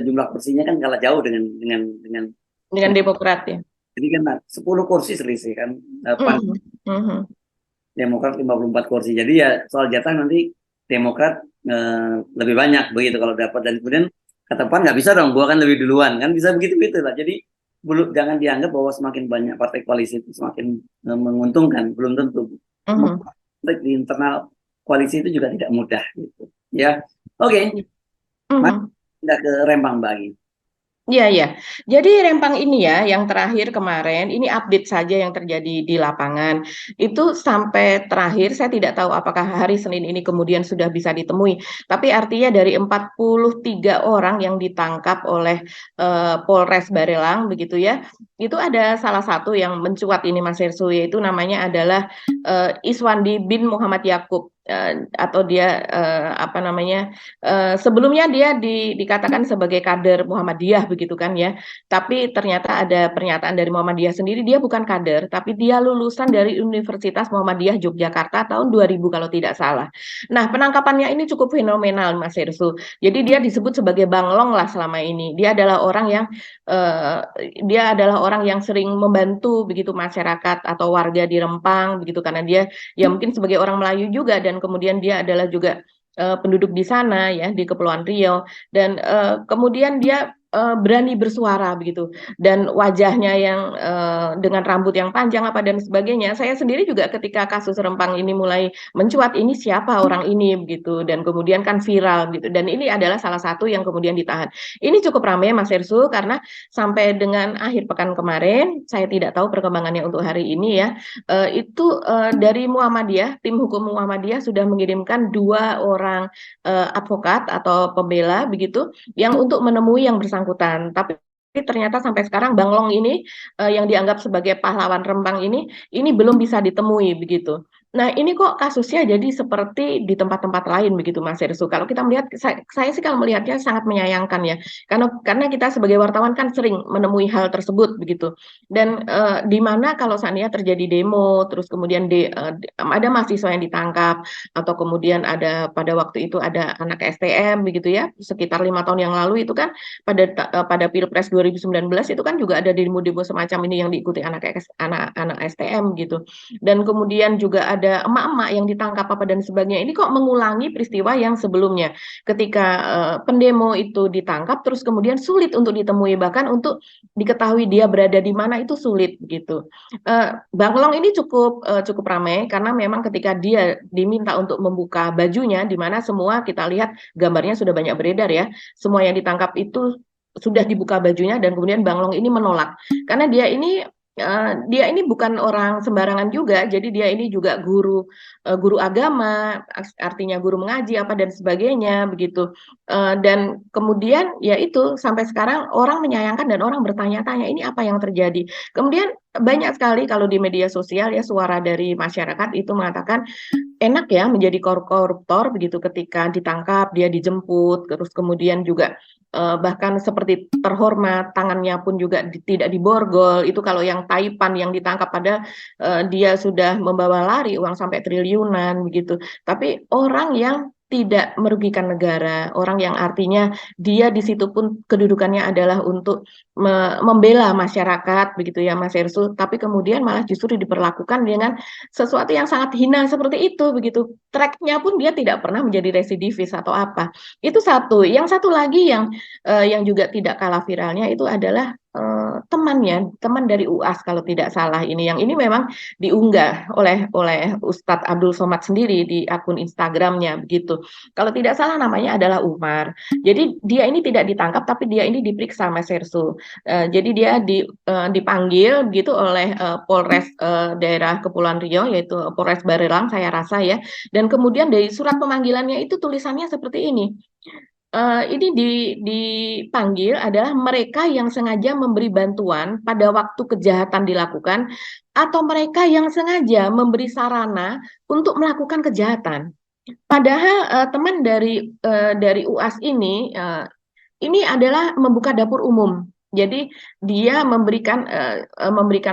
jumlah kursinya kan kalah jauh dengan Demokrat ya. jadi kan 10 kursi selisih kan, PAN Demokrat 54 kursi. Jadi ya soal jatah nanti Demokrat lebih banyak begitu kalau dapat, dan kemudian kata PAN nggak bisa dong, gua kan lebih duluan, kan bisa begitu lah. Jadi belum, jangan dianggap bahwa semakin banyak partai koalisi itu semakin menguntungkan, belum tentu. Di internal koalisi itu juga tidak mudah gitu. Ya, oke. Kita ke Rempang bagi. Iya, iya. Jadi Rempang ini ya, yang terakhir kemarin, ini update saja yang terjadi di lapangan. Itu sampai terakhir, saya tidak tahu apakah hari Senin ini kemudian sudah bisa ditemui. Tapi artinya dari 43 orang yang ditangkap oleh Polres Barelang, begitu ya, itu ada salah satu yang mencuat ini Mas Hersu, yaitu namanya adalah Iswandi bin Muhammad Yakub. Atau dia sebelumnya dia dikatakan sebagai kader Muhammadiyah begitu kan ya, tapi ternyata ada pernyataan dari Muhammadiyah sendiri dia bukan kader, tapi dia lulusan dari Universitas Muhammadiyah Yogyakarta tahun 2000 kalau tidak salah. Nah penangkapannya ini cukup fenomenal Mas Hersu, jadi dia disebut sebagai Banglong lah selama ini. Dia adalah orang yang sering membantu begitu masyarakat atau warga di Rempang begitu, karena dia ya mungkin sebagai orang Melayu juga, dan kemudian dia adalah juga penduduk di sana ya di Kepulauan Riau, dan kemudian dia berani bersuara begitu, dan wajahnya yang dengan rambut yang panjang apa dan sebagainya. Saya sendiri juga ketika kasus Rempang ini mulai mencuat, ini siapa orang ini begitu, dan kemudian kan viral gitu, dan ini adalah salah satu yang kemudian ditahan. Ini cukup ramai Mas Hersu, karena sampai dengan akhir pekan kemarin, saya tidak tahu perkembangannya untuk hari ini ya, itu dari Muhammadiyah, tim hukum Muhammadiyah sudah mengirimkan 2 orang advokat atau pembela begitu yang untuk menemui yang bersangkutan. Tapi ternyata sampai sekarang Banglong ini yang dianggap sebagai pahlawan Rempang ini belum bisa ditemui begitu. Nah ini kok kasusnya jadi seperti di tempat-tempat lain begitu Mas Hersu. Kalau kita melihat, saya sih kalau melihatnya sangat menyayangkan ya, karena kita sebagai wartawan kan sering menemui hal tersebut begitu. Dan di mana kalau seandainya terjadi demo, terus kemudian ada mahasiswa yang ditangkap, atau kemudian ada pada waktu itu ada anak STM begitu ya, sekitar 5 tahun yang lalu itu kan pada Pilpres 2019 itu kan juga ada demo-demo semacam ini yang diikuti anak STM gitu. Dan kemudian juga ada ada emak-emak yang ditangkap apa dan sebagainya. Ini kok mengulangi peristiwa yang sebelumnya. Ketika pendemo itu ditangkap, terus kemudian sulit untuk ditemui, bahkan untuk diketahui dia berada di mana itu sulit begitu. Bang Long ini cukup ramai karena memang ketika dia diminta untuk membuka bajunya, di mana semua kita lihat gambarnya sudah banyak beredar ya, semua yang ditangkap itu sudah dibuka bajunya dan kemudian Bang Long ini menolak karena dia ini bukan orang sembarangan juga, jadi dia ini juga guru agama, artinya guru mengaji apa dan sebagainya begitu. Dan kemudian ya itu sampai sekarang orang menyayangkan dan orang bertanya-tanya ini apa yang terjadi. Kemudian banyak sekali kalau di media sosial ya suara dari masyarakat itu mengatakan enak ya menjadi koruptor begitu ketika ditangkap dia dijemput terus kemudian juga bahkan seperti terhormat tangannya pun juga tidak diborgol itu kalau yang Taipan yang ditangkap pada dia sudah membawa lari uang sampai triliunan begitu tapi orang yang tidak merugikan negara, orang yang artinya dia di situ pun kedudukannya adalah untuk membela masyarakat begitu ya Mas Ersu, tapi kemudian malah justru diperlakukan dengan sesuatu yang sangat hina seperti itu begitu. Tracknya pun dia tidak pernah menjadi residivis atau apa. Itu satu. Yang satu lagi yang juga tidak kalah viralnya itu adalah teman dari UAS kalau tidak salah ini yang ini memang diunggah oleh Ustadz Abdul Somad sendiri di akun Instagramnya begitu. Kalau tidak salah namanya adalah Umar. Jadi dia ini tidak ditangkap tapi dia ini diperiksa Mas Ersu. Jadi dia dipanggil begitu oleh Polres daerah Kepulauan Riau yaitu Polres Barelang saya rasa ya. Dan kemudian dari surat pemanggilannya itu tulisannya seperti ini. Ini dipanggil adalah mereka yang sengaja memberi bantuan pada waktu kejahatan dilakukan atau mereka yang sengaja memberi sarana untuk melakukan kejahatan. Padahal teman dari UAS ini adalah membuka dapur umum. Jadi dia memberikan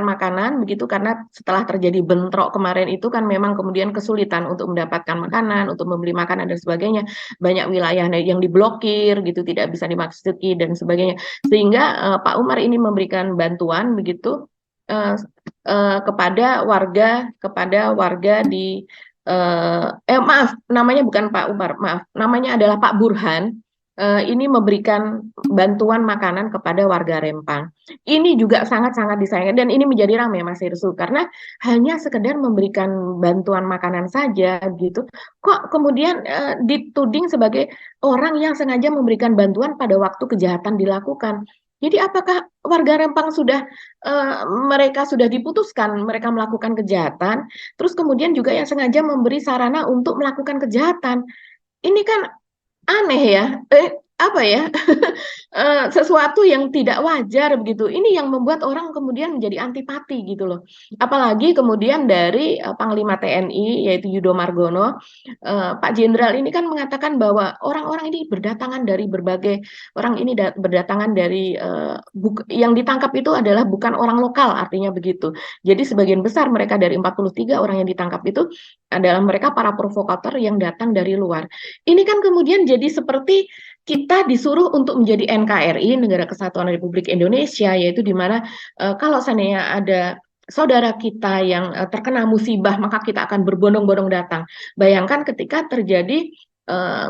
makanan begitu karena setelah terjadi bentrok kemarin itu kan memang kemudian kesulitan untuk mendapatkan makanan, untuk membeli makanan dan sebagainya. Banyak wilayah yang diblokir gitu, tidak bisa dimasuki dan sebagainya. Sehingga Pak Umar ini memberikan bantuan begitu kepada warga di maaf, namanya bukan Pak Umar, maaf, namanya adalah Pak Burhan. Ini memberikan bantuan makanan kepada warga Rempang. Ini juga sangat-sangat disayangkan dan ini menjadi ramai Mas Irsu karena hanya sekedar memberikan bantuan makanan saja gitu. Kok kemudian dituding sebagai orang yang sengaja memberikan bantuan pada waktu kejahatan dilakukan. Jadi apakah warga Rempang mereka sudah diputuskan mereka melakukan kejahatan, terus kemudian juga yang sengaja memberi sarana untuk melakukan kejahatan. Ini kan aneh ya, apa ya, sesuatu yang tidak wajar begitu. Ini yang membuat orang kemudian menjadi antipati gitu loh. Apalagi kemudian dari Panglima TNI yaitu Yudo Margono, Pak Jenderal ini kan mengatakan bahwa orang-orang ini berdatangan dari berbagai orang ini berdatangan dari yang ditangkap itu adalah bukan orang lokal artinya begitu. Jadi sebagian besar mereka dari 43 orang yang ditangkap itu adalah mereka para provokator yang datang dari luar. Ini kan kemudian jadi seperti kita disuruh untuk menjadi NKRI, Negara Kesatuan Republik Indonesia, yaitu di mana kalau seandainya ada saudara kita yang terkena musibah, maka kita akan berbondong-bondong datang. Bayangkan ketika terjadi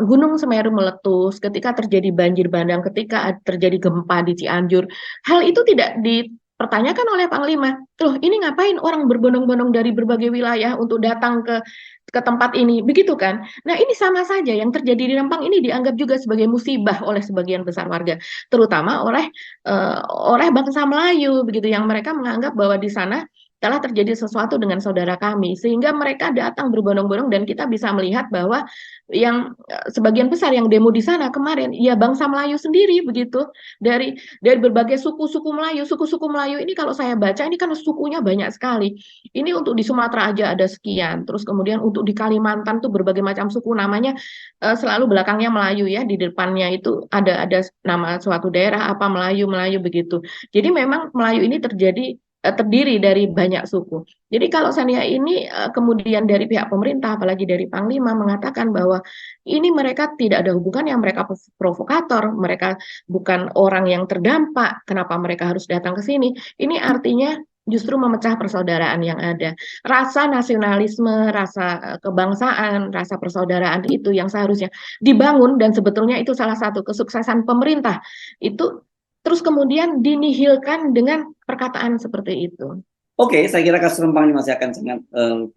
Gunung Semeru meletus, ketika terjadi banjir bandang, ketika terjadi gempa di Cianjur, hal itu tidak dipertanyakan oleh Panglima. Loh, ini ngapain orang berbondong-bondong dari berbagai wilayah untuk datang ke tempat ini, begitu kan? Nah, ini sama saja yang terjadi di Rempang ini dianggap juga sebagai musibah oleh sebagian besar warga, terutama oleh bangsa Melayu, begitu yang mereka menganggap bahwa di sana telah terjadi sesuatu dengan saudara kami, sehingga mereka datang berbondong-bondong dan kita bisa melihat bahwa yang sebagian besar yang demo di sana kemarin ya bangsa Melayu sendiri begitu dari berbagai suku-suku Melayu ini kalau saya baca ini kan sukunya banyak sekali. Ini untuk di Sumatera aja ada sekian, terus kemudian untuk di Kalimantan tuh berbagai macam suku namanya selalu belakangnya Melayu ya, di depannya itu ada nama suatu daerah apa Melayu begitu. Jadi memang Melayu ini terdiri dari banyak suku. Jadi kalau seandainya ini kemudian dari pihak pemerintah, apalagi dari Panglima mengatakan bahwa ini mereka tidak ada hubungan yang mereka provokator, mereka bukan orang yang terdampak, kenapa mereka harus datang ke sini? Ini artinya justru memecah persaudaraan yang ada. Rasa nasionalisme, rasa kebangsaan, rasa persaudaraan itu yang seharusnya dibangun dan sebetulnya itu salah satu kesuksesan pemerintah. Itu terus kemudian dinihilkan dengan perkataan seperti itu. Oke, saya kira kasus Rempang ini masih akan sangat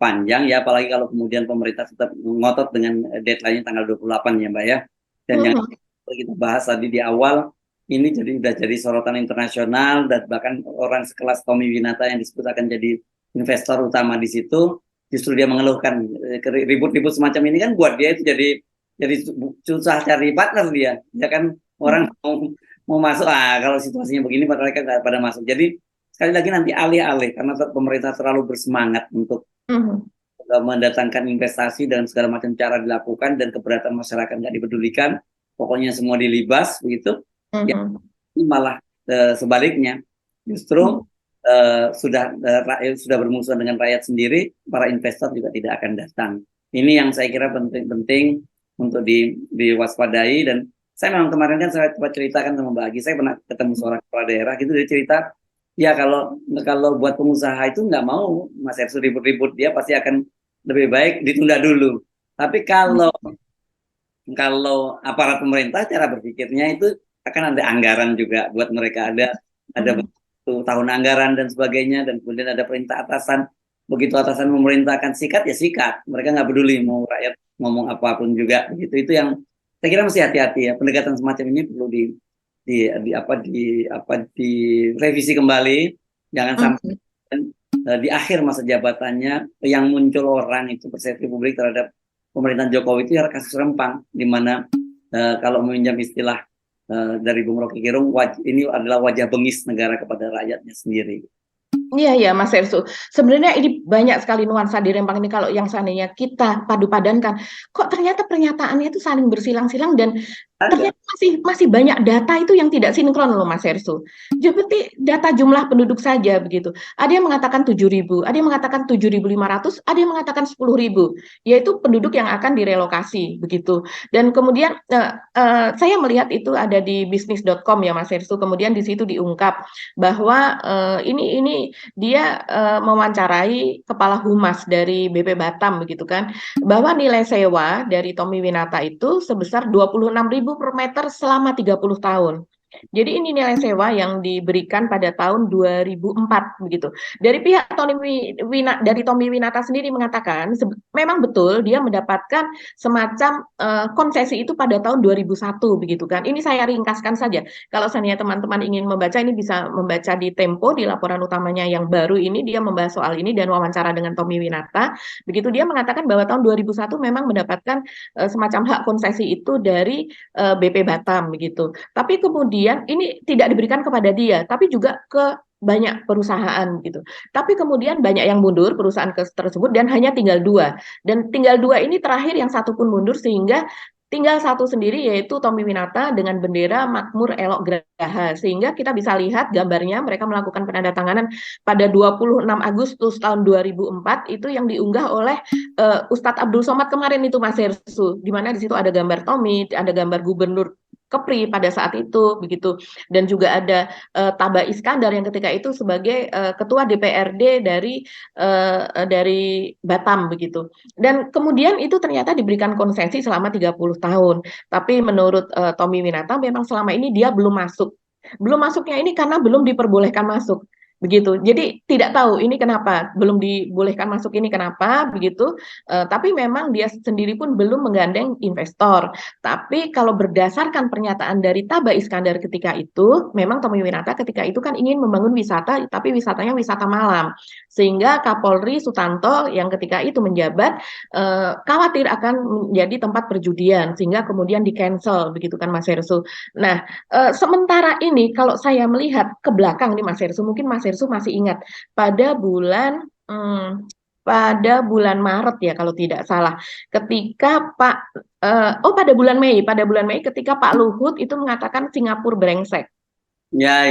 panjang ya, apalagi kalau kemudian pemerintah tetap ngotot dengan deadline-nya tanggal 28 ya Mbak ya. Dan yang kita bahas tadi di awal, ini udah jadi sorotan internasional dan bahkan orang sekelas Tommy Winata yang disebut akan jadi investor utama di situ, justru dia mengeluhkan ribut-ribut semacam ini kan buat dia itu jadi susah cari partner dia. Ya kan orang mau masuk, kalau situasinya begini mereka nggak pada masuk. Jadi sekali lagi nanti alih-alih karena pemerintah terlalu bersemangat untuk mendatangkan investasi dan segala macam cara dilakukan dan keberatan masyarakat nggak dipedulikan, pokoknya semua dilibas begitu. Ya, ini malah sebaliknya justru sudah bermusuhan dengan rakyat sendiri, para investor juga tidak akan datang. Ini yang saya kira penting untuk diwaspadai. Dan saya memang kemarin kan saya coba ceritakan sama Mbak Agi, saya pernah ketemu seorang kepala daerah gitu, dia cerita ya kalau buat pengusaha itu nggak mau Mas Ersu ribut-ribut, dia pasti akan lebih baik ditunda dulu. Tapi kalau aparat pemerintah cara berpikirnya itu akan ada anggaran juga buat mereka, ada tahun anggaran dan sebagainya, dan kemudian ada perintah atasan. Begitu atasan memerintahkan sikat ya sikat, mereka nggak peduli mau rakyat ngomong apapun juga begitu. Itu yang saya kira mesti hati-hati ya, pendekatan semacam ini perlu direvisi kembali, jangan sampai di akhir masa jabatannya yang muncul orang itu persepsi publik terhadap pemerintahan Jokowi itu ya kasus Rempang, di mana kalau meminjam istilah dari Bung Rocky Gerung, ini adalah wajah bengis negara kepada rakyatnya sendiri. Iya, ya, Mas Ersu. Sebenarnya ini banyak sekali nuansa di Rempang ini kalau yang seandainya kita padu-padankan. Kok ternyata pernyataannya itu saling bersilang-silang dan ternyata masih banyak data itu yang tidak sinkron loh Mas Ersu. Seperti data jumlah penduduk saja begitu. Ada yang mengatakan 7.000, ada yang mengatakan 7.500, ada yang mengatakan 10.000. Yaitu penduduk yang akan direlokasi begitu. Dan kemudian saya melihat itu ada di bisnis.com ya Mas Ersu. Kemudian di situ diungkap bahwa ini dia mewawancarai kepala humas dari BP Batam begitu kan, bahwa nilai sewa dari Tommy Winata itu sebesar 26.000 per meter selama 30 tahun. Jadi ini nilai sewa yang diberikan pada tahun 2004 begitu. Dari pihak Tommy Winata sendiri mengatakan memang betul dia mendapatkan semacam konsesi itu pada tahun 2001 begitu kan. Ini saya ringkaskan saja. Kalau seandainya teman-teman ingin membaca, ini bisa membaca di Tempo, di laporan utamanya yang baru ini dia membahas soal ini dan wawancara dengan Tommy Winata. Begitu dia mengatakan bahwa tahun 2001 memang mendapatkan semacam hak konsesi itu dari BP Batam begitu. Tapi kemudian ini tidak diberikan kepada dia, tapi juga ke banyak perusahaan gitu. Tapi kemudian banyak yang mundur perusahaan tersebut dan hanya tinggal 2. Dan tinggal 2 ini terakhir yang satu pun mundur sehingga tinggal satu sendiri yaitu Tommy Winata dengan bendera Makmur Elok Graha. Sehingga kita bisa lihat gambarnya mereka melakukan penandatanganan pada 26 Agustus tahun 2004 itu yang diunggah oleh Ustadz Abdul Somad kemarin itu Mas Hersu. Di mana di situ ada gambar Tommy, ada gambar Gubernur Kepri pada saat itu begitu, dan juga ada Taba Iskandar yang ketika itu sebagai ketua DPRD dari Batam begitu. Dan kemudian itu ternyata diberikan konsesi selama 30 tahun. Tapi menurut Tommy Winata memang selama ini dia belum masuk. Belum masuknya ini karena belum diperbolehkan masuk. Begitu. Jadi tidak tahu ini kenapa belum dibolehkan masuk, ini kenapa begitu. Tapi memang dia sendiri pun belum menggandeng investor. Tapi kalau berdasarkan pernyataan dari Taba Iskandar ketika itu, memang Tommy Winata ketika itu kan ingin membangun wisata, tapi wisatanya wisata malam. Sehingga Kapolri Sutanto yang ketika itu menjabat khawatir akan menjadi tempat perjudian, sehingga kemudian di-cancel begitu kan Mas Hersu. Nah, sementara ini kalau saya melihat ke belakang nih Mas Hersu, mungkin Mas Hersu masih ingat pada bulan Maret ya kalau tidak salah, ketika pada bulan Mei ketika Pak Luhut itu mengatakan Singapura brengsek. Ya.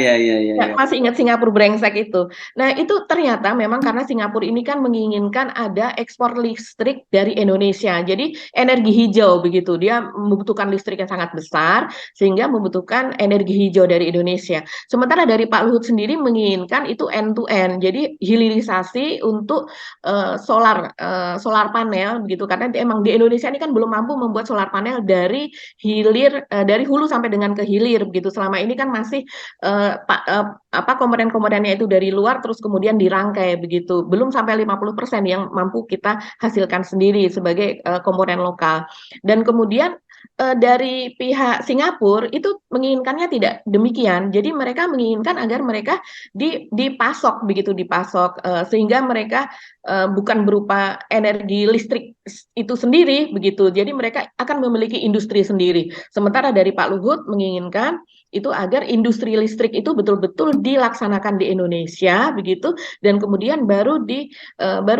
Masih ingat Singapura brengsek itu. Nah, itu ternyata memang karena Singapura ini kan menginginkan ada ekspor listrik dari Indonesia. Jadi energi hijau begitu. Dia membutuhkan listrik yang sangat besar sehingga membutuhkan energi hijau dari Indonesia. Sementara dari Pak Luhut sendiri menginginkan itu end to end. Jadi hilirisasi untuk solar panel begitu karena emang di Indonesia ini kan belum mampu membuat solar panel dari hilir dari hulu sampai dengan ke hilir begitu. Selama ini kan masih komponen-komponennya itu dari luar terus kemudian dirangkai begitu. Belum sampai 50% yang mampu kita hasilkan sendiri sebagai komponen lokal. Dan kemudian dari pihak Singapura itu menginginkannya tidak demikian. Jadi mereka menginginkan agar mereka dipasok begitu dipasok sehingga mereka bukan berupa energi listrik itu sendiri begitu. Jadi mereka akan memiliki industri sendiri. Sementara dari Pak Luhut menginginkan itu agar industri listrik itu betul-betul dilaksanakan di Indonesia begitu dan kemudian baru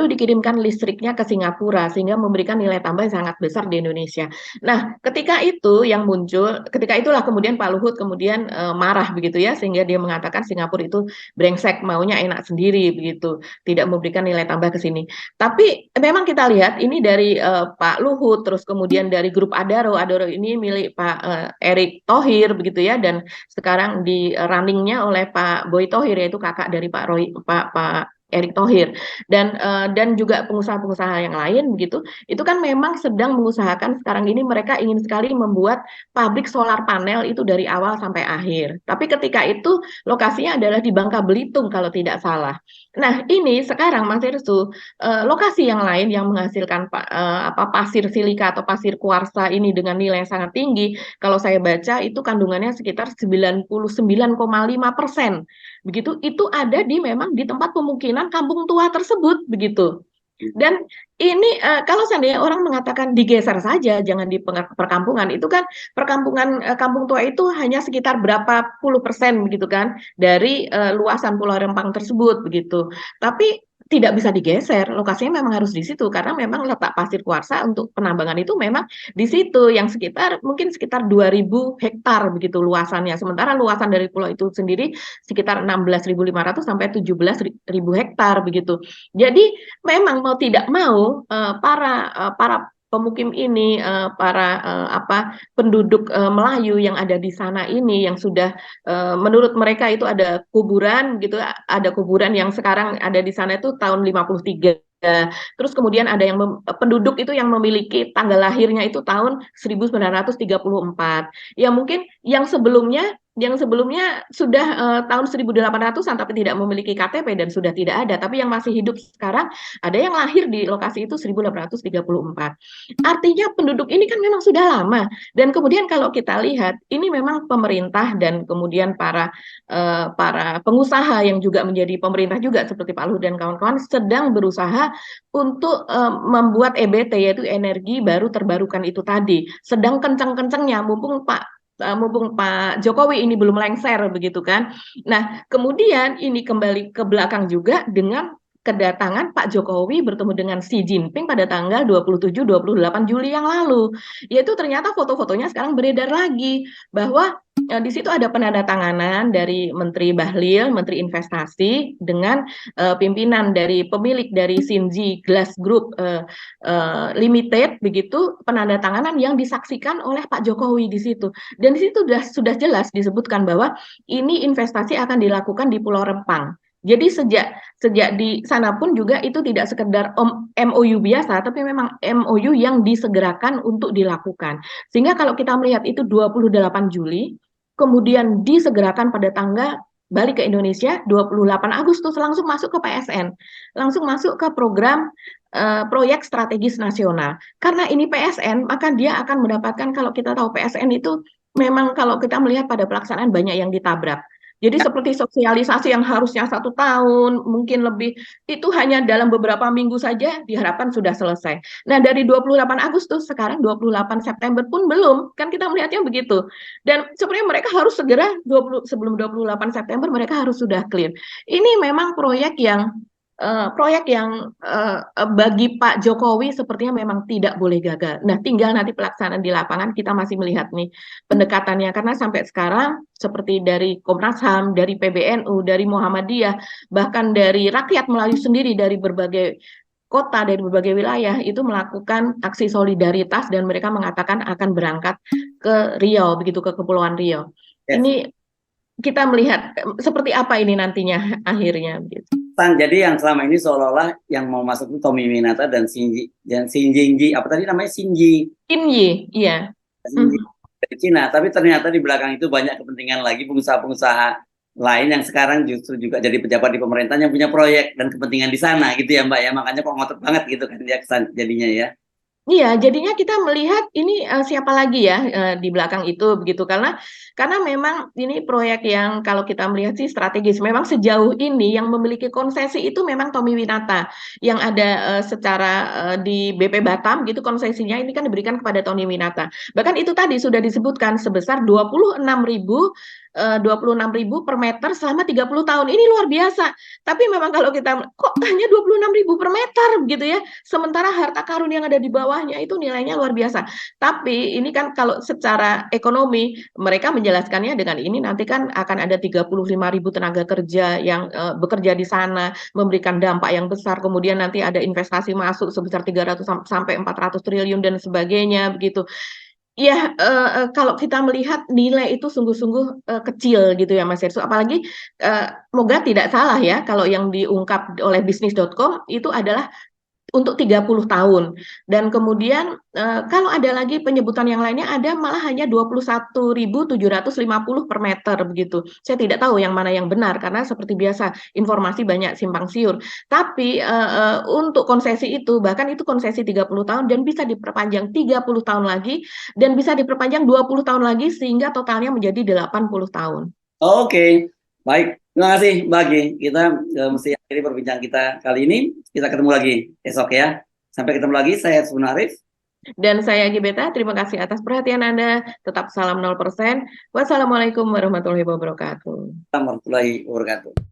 dikirimkan listriknya ke Singapura sehingga memberikan nilai tambah yang sangat besar di Indonesia. Nah, ketika itulah kemudian Pak Luhut kemudian marah begitu ya sehingga dia mengatakan Singapura itu brengsek maunya enak sendiri begitu, tidak memberikan nilai tambah ke sini. Tapi memang kita lihat ini dari Pak Luhut terus kemudian dari grup Adaro ini milik Pak Erick Thohir begitu ya dan sekarang di runningnya oleh Pak Boy Thohir yaitu kakak dari Pak Erick Thohir dan juga pengusaha-pengusaha yang lain begitu itu kan memang sedang mengusahakan sekarang ini mereka ingin sekali membuat pabrik solar panel itu dari awal sampai akhir tapi ketika itu lokasinya adalah di Bangka Belitung kalau tidak salah. Nah ini sekarang Mas Irsu lokasi yang lain yang menghasilkan pasir silika atau pasir kuarsa ini dengan nilai yang sangat tinggi kalau saya baca itu kandungannya sekitar 99,5%. Begitu itu ada memang di tempat pemukiman kampung tua tersebut begitu. Dan ini kalau seandainya orang mengatakan digeser saja jangan di perkampungan itu kan perkampungan kampung tua itu hanya sekitar berapa puluh persen begitu kan dari luasan Pulau Rempang tersebut begitu. Tapi tidak bisa digeser, lokasinya memang harus di situ karena memang letak pasir kuarsa untuk penambangan itu memang di situ yang mungkin sekitar 2.000 hektar begitu luasannya. Sementara luasan dari pulau itu sendiri sekitar 16.500 sampai 17.000 hektar begitu. Jadi memang mau tidak mau para pemukim ini penduduk Melayu yang ada di sana ini yang sudah menurut mereka itu ada kuburan gitu ada kuburan yang sekarang ada di sana itu tahun 53. Terus kemudian ada yang penduduk itu yang memiliki tanggal lahirnya itu tahun 1934. Ya mungkin yang sebelumnya sudah tahun 1800-an tapi tidak memiliki KTP dan sudah tidak ada. Tapi yang masih hidup sekarang ada yang lahir di lokasi itu 1834. Artinya penduduk ini kan memang sudah lama. Dan kemudian kalau kita lihat ini memang pemerintah dan kemudian para pengusaha yang juga menjadi pemerintah juga seperti Pak Luhut dan kawan-kawan sedang berusaha untuk membuat EBT yaitu energi baru terbarukan itu tadi. Sedang kencang-kencangnya mumpung Pak Jokowi ini belum lengser begitu kan. Nah, kemudian ini kembali ke belakang juga dengan kedatangan Pak Jokowi bertemu dengan Xi Jinping pada tanggal 27-28 Juli yang lalu. Yaitu ternyata foto-fotonya sekarang beredar lagi bahwa di situ ada penandatanganan dari Menteri Bahlil, Menteri Investasi dengan pimpinan dari pemilik dari Xinji Glass Group Limited begitu penandatanganan yang disaksikan oleh Pak Jokowi di situ. Dan di situ sudah jelas disebutkan bahwa ini investasi akan dilakukan di Pulau Rempang. Jadi sejak di sana pun juga itu tidak sekedar MOU biasa, tapi memang MOU yang disegerakan untuk dilakukan. Sehingga kalau kita melihat itu 28 Juli, kemudian disegerakan pada tanggal balik ke Indonesia 28 Agustus langsung masuk ke PSN, langsung masuk ke program proyek strategis nasional. Karena ini PSN, maka dia akan mendapatkan kalau kita tahu PSN itu memang kalau kita melihat pada pelaksanaan banyak yang ditabrak. Jadi seperti sosialisasi yang harusnya 1 tahun, mungkin lebih, itu hanya dalam beberapa minggu saja diharapkan sudah selesai. Nah dari 28 Agustus, sekarang 28 September pun belum, kan kita melihatnya begitu. Dan sebenarnya mereka harus segera, sebelum 28 September mereka harus sudah clear. Ini memang proyek yang proyek yang bagi Pak Jokowi sepertinya memang tidak boleh gagal. Nah, tinggal nanti pelaksanaan di lapangan kita masih melihat nih pendekatannya, karena sampai sekarang seperti dari Komnas HAM, dari PBNU, dari Muhammadiyah, bahkan dari Rakyat Melayu sendiri dari berbagai kota, dari berbagai wilayah itu melakukan aksi solidaritas dan mereka mengatakan akan berangkat ke Riau, begitu ke Kepulauan Riau. Yes. Ini kita melihat seperti apa ini nantinya akhirnya begitu. Jadi yang selama ini seolah-olah yang mau masuk itu Tommy Winata dan Xinji, apa tadi namanya, Xinji Iya. dari Cina. Tapi ternyata di belakang itu banyak kepentingan lagi pengusaha-pengusaha lain yang sekarang justru juga jadi pejabat di pemerintahan yang punya proyek dan kepentingan di sana gitu ya Mbak ya. Makanya kok ngotot banget gitu kan dia jadinya ya. Iya, jadinya kita melihat ini siapa lagi ya di belakang itu begitu, karena memang ini proyek yang kalau kita melihat sih strategis. Memang sejauh ini yang memiliki konsesi itu memang Tommy Winata yang ada secara di BP Batam gitu, konsesinya ini kan diberikan kepada Tommy Winata. Bahkan itu tadi sudah disebutkan sebesar 26.000 per meter selama 30 tahun. Ini luar biasa. Tapi memang kalau kita kok hanya 26.000 per meter begitu ya. Sementara harta karun yang ada di bawahnya itu nilainya luar biasa. Tapi ini kan kalau secara ekonomi mereka menjelaskannya dengan ini nanti kan akan ada 35.000 tenaga kerja yang bekerja di sana, memberikan dampak yang besar. Kemudian nanti ada investasi masuk sebesar 300 sampai 400 triliun dan sebagainya begitu. Ya, kalau kita melihat nilai itu sungguh-sungguh kecil gitu ya Mas Yerso. Apalagi moga tidak salah ya kalau yang diungkap oleh bisnis.com itu adalah untuk 30 tahun. Dan kemudian kalau ada lagi penyebutan yang lainnya ada malah hanya 21.750 per meter begitu. Saya tidak tahu yang mana yang benar karena seperti biasa informasi banyak simpang siur. Tapi untuk konsesi itu bahkan itu konsesi 30 tahun dan bisa diperpanjang 30 tahun lagi dan bisa diperpanjang 20 tahun lagi sehingga totalnya menjadi 80 tahun. Oke. Baik, terima kasih Mbak Agi. Kita mesti akhiri perbincangan kita kali ini. Kita ketemu lagi esok ya. Sampai ketemu lagi, saya Sunarif Arif. Dan saya Agi Beta, terima kasih atas perhatian Anda. Tetap salam 0%. Wassalamualaikum warahmatullahi wabarakatuh. Warahmatullahi wabarakatuh.